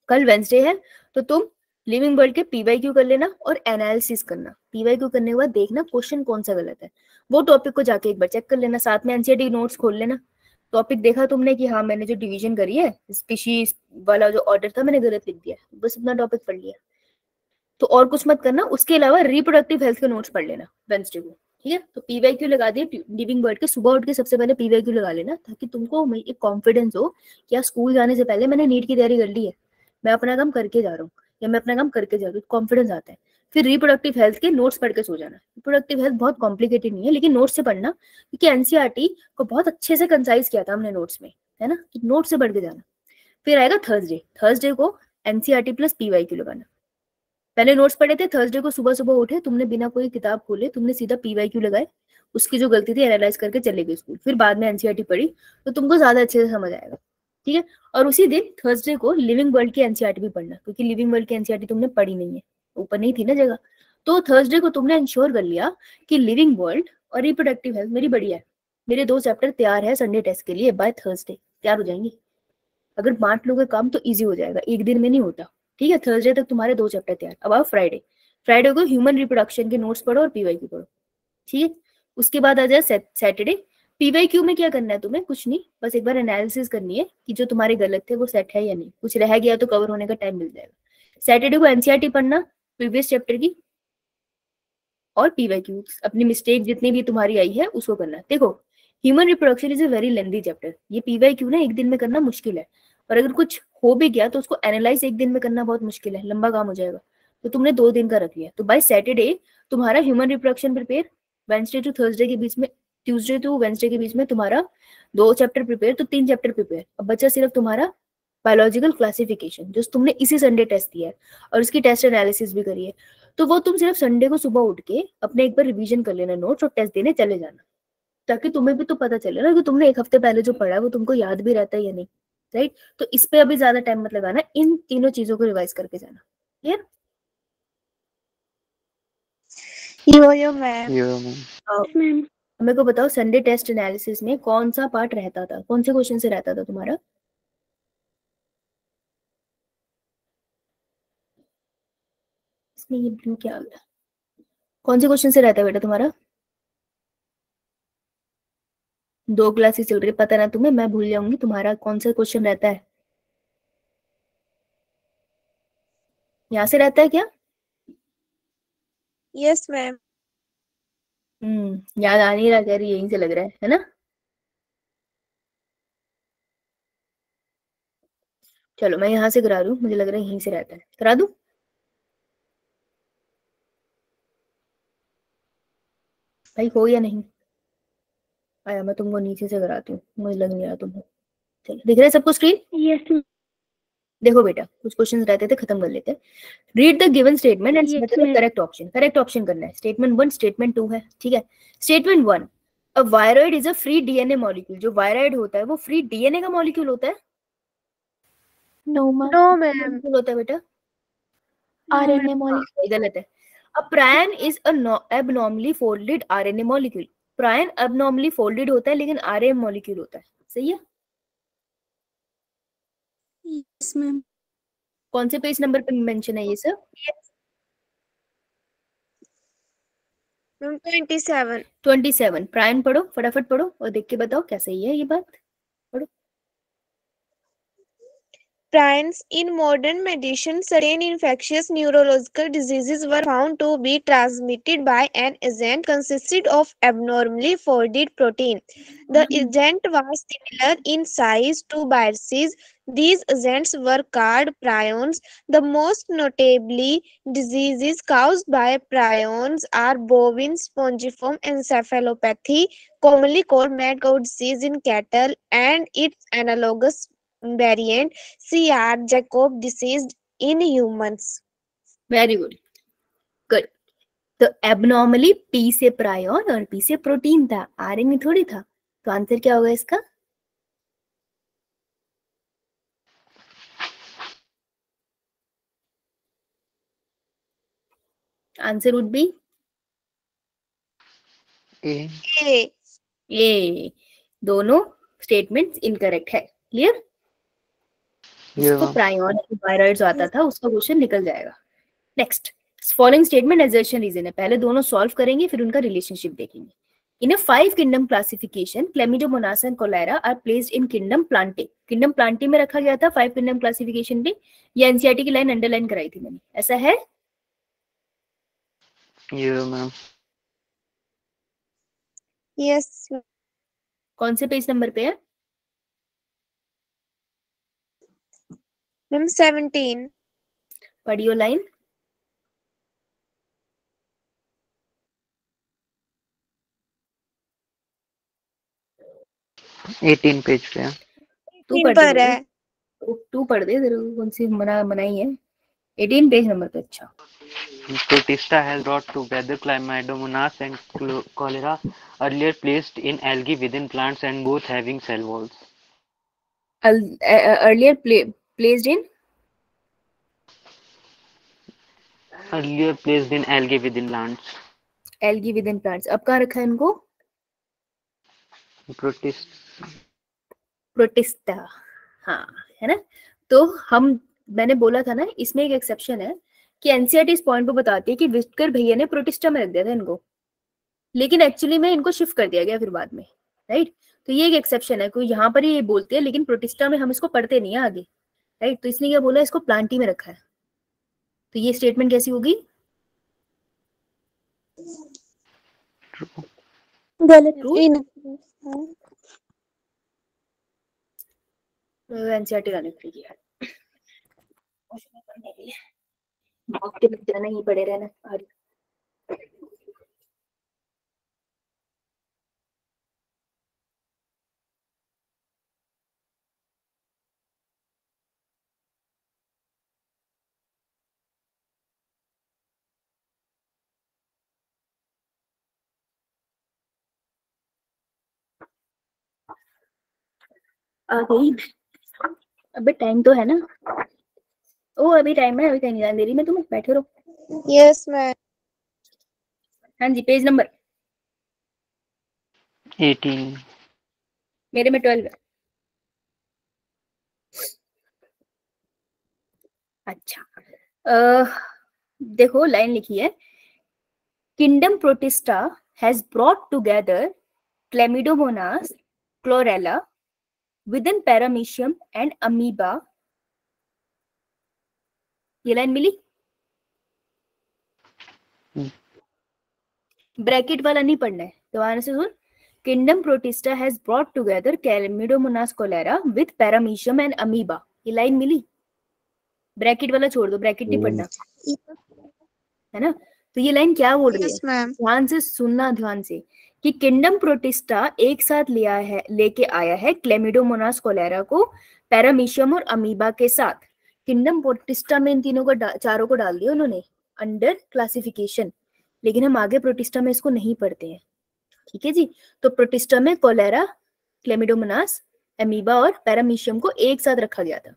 कल वेंसडे है, तो तुम लिविंग वर्ल्ड के पीवाईक्यू कर लेना और एनालिसिस करना। पीवाईक्यू करने के बाद देखना क्वेश्चन कौन सा गलत है, वो टॉपिक को जाके एक बार चेक कर लेना। साथ में एनसीईआरटी नोट्स खोल लेना। टॉपिक देखा तुमने कि हाँ मैंने जो डिवीजन करी है, स्पीशीज वाला जो ऑर्डर था मैंने गलत लिख दिया, बस इतना टॉपिक पढ़ लिया, तो और कुछ मत करना। उसके अलावा रिप्रोडक्टिव हेल्थ के नोट्स पढ़ लेना वेंसडे को। ठीक है, तो पीवाईक्यू लगा दिए लिविंग वर्ल्ड के। सुबह उठ के सबसे पहले पीवाईक्यू लगा लेना, ताकि तुमको एक कॉन्फिडेंस हो कि यार स्कूल जाने से पहले मैंने नीट की तैयारी कर ली है, मैं अपना काम करके जा रहा हूँ, या मैं अपना काम करके जा रहा हूँ, कॉन्फिडेंस आता है। फिर रिप्रोडक्टिव हेल्थ के नोट्स पढ़ के सो जाना। रिप्रोडक्टिव हेल्थ बहुत कॉम्प्लिकेटेड नहीं है, लेकिन नोट्स से पढ़ना, क्योंकि एनसीईआरटी को बहुत अच्छे से कंसाइज किया था हमने नोट्स में, है ना, नोट से पढ़ के जाना। फिर आएगा थर्सडे को एनसीईआरटी प्लस पीवाईक्यू लगाना। पहले नोट्स पढ़े थे, थर्सडे को सुबह सुबह उठे, तुमने बिना कोई किताब खोले तुमने सीधा पीवाईक्यू लगाए, उसकी जो गलती थी एनालाइज करके चले गए स्कूल। फिर बाद में एनसीईआरटी पढ़ी, तो तुमको ज्यादा अच्छे से समझ आएगा। ठीक है, और उसी दिन थर्सडे को लिविंग वर्ल्ड की एनसीईआरटी भी पढ़ना, क्योंकि लिविंग वर्ल्ड की एनसीईआरटी तुमने पढ़ी नहीं है, ऊपर नहीं थी ना जगह। तो थर्सडे को तुमने इंश्योर कर लिया कि लिविंग वर्ल्ड और रिप्रोडक्टिव हेल्थ मेरी बढ़िया है, मेरे 2 चैप्टर तैयार है संडे टेस्ट के लिए, बाय थर्सडे तैयार हो जाएंगे। अगर बांट लोगे काम तो ईजी हो जाएगा, एक दिन में नहीं होता। ठीक है, थर्सडे तक तुम्हारे 2 चैप्टर तैयार। अब आओ फ्राइडे को ह्यूमन रिप्रोडक्शन के नोट्स पढ़ो और पीवाईक्यू पढ़ो। ठीक है, उसके बाद आ जाए सैटरडे। पीवाईक्यू में क्या करना है तुम्हें, कुछ नहीं, बस एक बार एनालिसिस करनी है कि जो तुम्हारे गलत थे वो सेट है या नहीं, कुछ रह गया तो कवर होने का टाइम मिल जाएगा। सैटरडे को एनसीईआरटी पढ़ना प्रीवियस चैप्टर की, और पीवाईक्यू अपनी मिस्टेक जितनी भी तुम्हारी आई है उसको करना। देखो human reproduction is a very lengthy chapter, ये पीवाईक्यू ना एक दिन में करना मुश्किल है, और अगर कुछ हो भी गया तो उसको एनालाइज एक दिन में करना बहुत मुश्किल है, लंबा काम हो जाएगा। तो तुमने 2 दिन का रख लिया, तो बाय सैटरडे तुम्हारा human reproduction prepare, Wednesday to Thursday के बीच में, ट्यूसडे टू वेंसडे के बीच में तुम्हारा 2 चैप्टर प्रिपेयर, तो 3 चैप्टर प्रिपेयर। अब बचा सिर्फ तुम्हारा बायोलॉजिकल क्लासिफिकेशन, जो तुमने इसी संडे टेस्ट दिया है और उसकी टेस्ट एनालिसिस भी करी है। तो वो तुम सिर्फ संडे को सुबह उठ के अपने एक बार रिवीजन कर लेना नोट्स, और टेस्ट देने चले जाना, ताकि तुम्हें भी तो पता चले ना कि तुमने एक हफ्ते पहले जो पढ़ा है वो तुमको याद भी रहता है या नहीं, राइट। तो इस पे अभी ज्यादा टाइम मत लगाना, इन तीनों चीजों को रिवाइज करके जाना। क्लियर? यो मैम। मैम। मेरे को बताओ संडे टेस्ट एनालिसिस में कौन सा पार्ट रहता था, कौन से क्वेश्चन से रहता था तुम्हारा? इसमें ये ब्लू क्या आ गया, कौन से क्वेश्चन से रहता है बेटा तुम्हारा? 2 क्लासेस चल रही है, पता ना तुम्हें, मैं भूल जाऊंगी तुम्हारा कौन सा क्वेश्चन रहता है। यहाँ से रहता है क्या? Yes ma'am. याद आ नहीं रहा, कह रही यहीं से लग रहा है ना? चलो मैं यहाँ से करा रही हूँ, मुझे लग रहा है यहीं से रहता है, करा दूं? भाई हो या नहीं आया? मैं तुमको नीचे से कराती हूँ, मुझे लग नहीं रहा तुमको। चलो दिख रहा है सबको स्क्रीन? यस देखो बेटा, कुछ क्वेश्चंस रहते थे, खत्म कर लेते हैं। Read the given statement and Yes, select the ma'am. Correct option. Correct option करना है। स्टेटमेंट 1, स्टेटमेंट 2 है, ठीक है। Statement 1, a viroid is a free DNA molecule. जो वायरॉइड होता है वो फ्री डीएनए का मॉलिक्यूल होता है? No ma'am. मॉलिक्यूल होता है बेटा? RNA molecule. गलत है। A prion is a abnormally folded RNA molecule. Prion abnormally folded होता है लेकिन आरएनए मॉलिक्यूल होता है, सही है? Yes ma'am. कौन से पेज नंबर पे मेंशन है ये सर? मैम 27। 27। प्रायन पढ़ो, फटाफट पढ़ो और देख के बताओ क्या सही है ये बात। पढ़ो। Prions in modern medicine, certain infectious neurological diseases were found to be transmitted by an agent consisted of abnormally folded protein. The agent was similar in size to viruses. These agents were called prions. The most notably diseases caused by prions are bovine spongiform encephalopathy, commonly called mad cow disease in cattle, and its analogous variant CR Jacob disease in humans. Very good, good. तो abnormally P से प्रायन और P से protein था, RNA थोड़ी था। तो answer क्या होगा इसका? Answer would be A. A. A. दोनों स्टेटमेंट्स इनकरेक्ट है। क्लियर? इसको Yeah. प्रायन वायरॉइड्स आता था, उसका क्वेश्चन निकल जाएगा। Next, following statement assertion reason है। पहले दोनों सॉल्व करेंगे फिर उनका रिलेशनशिप देखेंगे। In a 5 kingdom classification Chlamydomonas and Chlorella are placed in kingdom Plantae. Kingdom Plantae में रखा गया था 5 किंगडम क्लासिफिकेशन पे। ये एनसीईआरटी की लाइन अंडरलाइन कराई थी मैंने, ऐसा है? Yeah, ma'am. Yes. कौन से पेज नंबर पे है? Ma'am 17. पढ़ियो लाइन। एटीन पेज पे है। तू 18 पढ़ पर दे, है। तू पढ़ दे, तेरे को कौन सी मनाई है? 18 पेज नंबर पे। अच्छा। Protista has brought together Chlamydomonas and cholera, earlier placed in algae within plants and both having cell walls. Earlier placed in Earlier placed in algae within plants. algae within plants। अब कहाँ रखा है इनको? Protista, हाँ है ना। तो मैंने बोला था ना, इसमें एक एक्सेप्शन है कि एनसीईआरटी इस पॉइंट को बताती है कि विस्कर भैया ने प्रोटिस्टा में रख दिया था इनको, लेकिन एक्चुअली में इनको शिफ्ट कर दिया गया फिर बाद में, राइट। तो ये एक एक्सेप्शन है, कोई यहाँ पर ही ये बोलते हैं लेकिन प्रोटिस्टा में हम इसको पढ़ते नहीं है आगे, राइट। तो इसने क्या बोला, इसको प्लांटी में रखा है। तो ये स्टेटमेंट कैसी होगी? गलत। एनसीईआरटी का नहीं किया, मॉक के लग जाना, ही पड़े रहना। आ गई। अबे टाइम तो है ना? ओ अभी टाइम है, अभी कहीं नहीं जाने दे रही मैं तुम्हें, बैठे रहो। Yes ma'am. हाँ जी, पेज नंबर 18. मेरे में 12 है। अच्छा, देखो लाइन लिखी है, kingdom Protista has brought together Chlamydomonas, Chlorella within Paramecium and Amoeba. ये लाइन मिली? ब्रैकेट वाला नहीं पढ़ना है, दोबारा से सुन। Kingdom Protista has brought together Chlamydomonas Chlorella with Paramecium and Amoeba. ये लाइन मिली? ब्रैकेट वाला छोड़ दो, ब्रैकेट नहीं पढ़ना, है ना? तो ये लाइन क्या बोल रही है, ध्यान से सुनना, ध्यान से, कि किंगडम प्रोटिस्टा एक साथ लेके आया है क्लेमिडोमोनास कोलेरा को पैरामीशियम और अमीबा के साथ। किंगडम प्रोटिस्टा में इन तीनों को चारों को डाल दिया उन्होंने अंडर क्लासिफिकेशन, लेकिन हम आगे प्रोटिस्टा में इसको नहीं पढ़ते हैं, ठीक है जी। तो प्रोटिस्टा में कोलेरा, क्लेमिडोमोनास, अमीबा और पैरामीशियम को एक साथ रखा गया था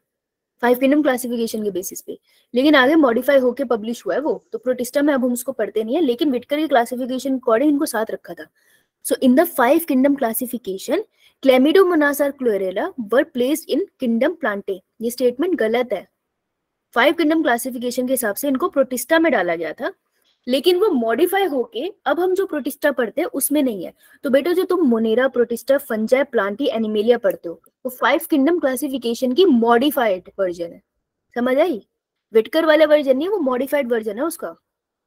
5 किंगडम क्लासिफिकेशन के बेसिस पे, लेकिन आगे मॉडिफाई होके पब्लिश हुआ है वो, तो प्रोटिस्टा में अब हम उसको पढ़ते नहीं है, लेकिन विटकर के क्लासिफिकेशन अकॉर्डिंग इनको साथ रखा था। सो इन द 5 किंगडम क्लासिफिकेशन क्लेमिडोमोनास और chlorella were placed in kingdom Plantae. ये स्टेटमेंट गलत है। 5 किंगडम क्लासिफिकेशन के हिसाब से इनको प्रोटिस्टा में डाला गया था, लेकिन वो मॉडिफाई होके अब हम जो प्रोटिस्टा पढ़ते हैं उसमें नहीं है। तो बेटा जो तुम Monera, protista, fungi, Plantae, animalia पढ़ते हो, वो 5 किंगडम क्लासिफिकेशन की मॉडिफाइड वर्जन है, समझ आई? विटकर वाला वर्जन नहीं, वो मॉडिफाइड वर्जन है उसका।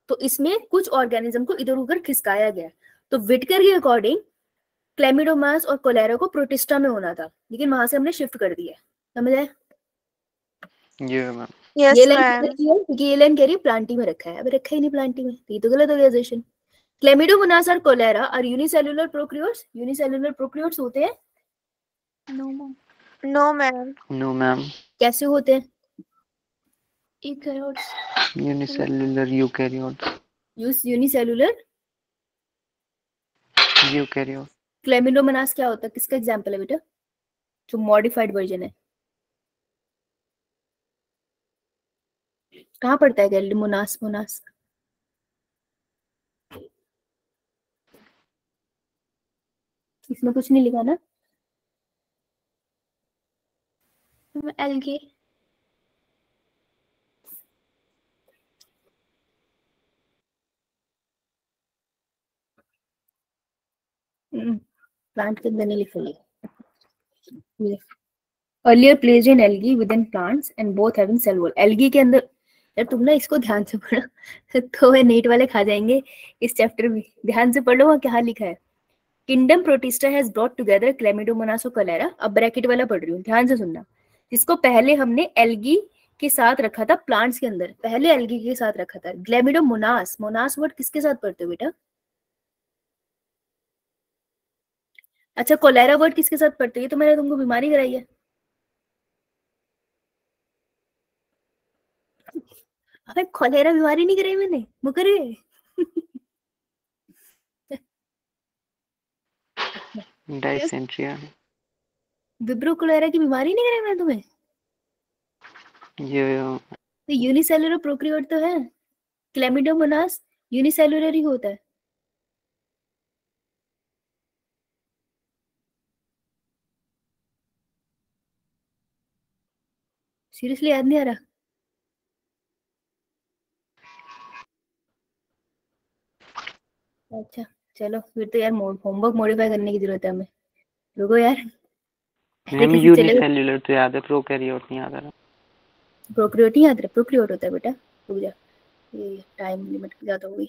तो इसमें कुछ ऑर्गेनिज्म को इधर उधर खिसकाया गया। तो विटकर के अकॉर्डिंग क्लेमिडोमास और कोलेरा को प्रोटिस्टा में होना था, लेकिन वहां से हमने शिफ्ट कर दिया, समझ आए? Yes, ये लाइन ma'am. क्योंकि ये लाइन कह रही है प्लांटी में रखा है, अब रखा ही नहीं प्लांटी में, तो ये तो गलत हो गया सेशन। क्लेमिडोमोनास और कोलेरा और यूनिसेलुलर प्रोकैरियोट्स। यूनिसेलुलर प्रोकैरियोट्स होते हैं? No, ma'am. No, ma'am. कैसे होते हैं? Unicellular eukaryotes. Unicellular Eukaryote. क्लेमिडोमोनास क्या होता है, किसका एग्जांपल है बेटा, जो मॉडिफाइड वर्जन है? कहाँ पड़ता है क्लेमिडोमोनास? मोनास इसमें कुछ नहीं लिखा ना? Algae. प्लांट के अंदर नहीं लिखा है। Earlier placed in algae with in plants and both having cell wall. Algae के अंदर, यार तुम ना इसको ध्यान से पढ़ो तो वे नेट वाले खा जाएंगे इस चैप्टर में। ध्यान से पढ़ो वहाँ क्या लिखा है। Kingdom Protista has brought together Chlamydomonas और कोलेरा। अब ब्रैकेट वाला पढ़ रही हूँ, ध्यान से सुनना। जिसको पहले हमने एल्गी के साथ रखा था, प्लांट्स के अंदर पहले एल्गी के साथ रखा था। ग्लेमिडोमोनास, मोनास वर्ड किसके साथ पढ़ते हो बेटा? अच्छा, कोलेरा वर्ड किसके साथ पढ़ते हो? ये तो मैंने तुमको बीमारी कराई है। अबे कोलेरा बीमारी नहीं कराई मैंने, मुकरे। Dysentery. विब्रो कोलेरा की बीमारी नहीं कराई मैंने तुम्हें? तो यूनिसेलुलर प्रोकैरियोट तो है। क्लेमिडोमोनास यूनिसेलुलर ही होता है। सीरियसली याद नहीं आ रहा? अच्छा चलो फिर तो यार होमवर्क मॉडिफाई करने की जरूरत है हमें। रुको यार, मैम यूनिसेल्युलर तो याद है, प्रोकैरियोट नहीं याद आ रहा। प्रोकैरियोट नहीं याद रहा? प्रोकैरियोट होता है बेटा, रुक जा, ये टाइम लिमिट ज्यादा हो गई।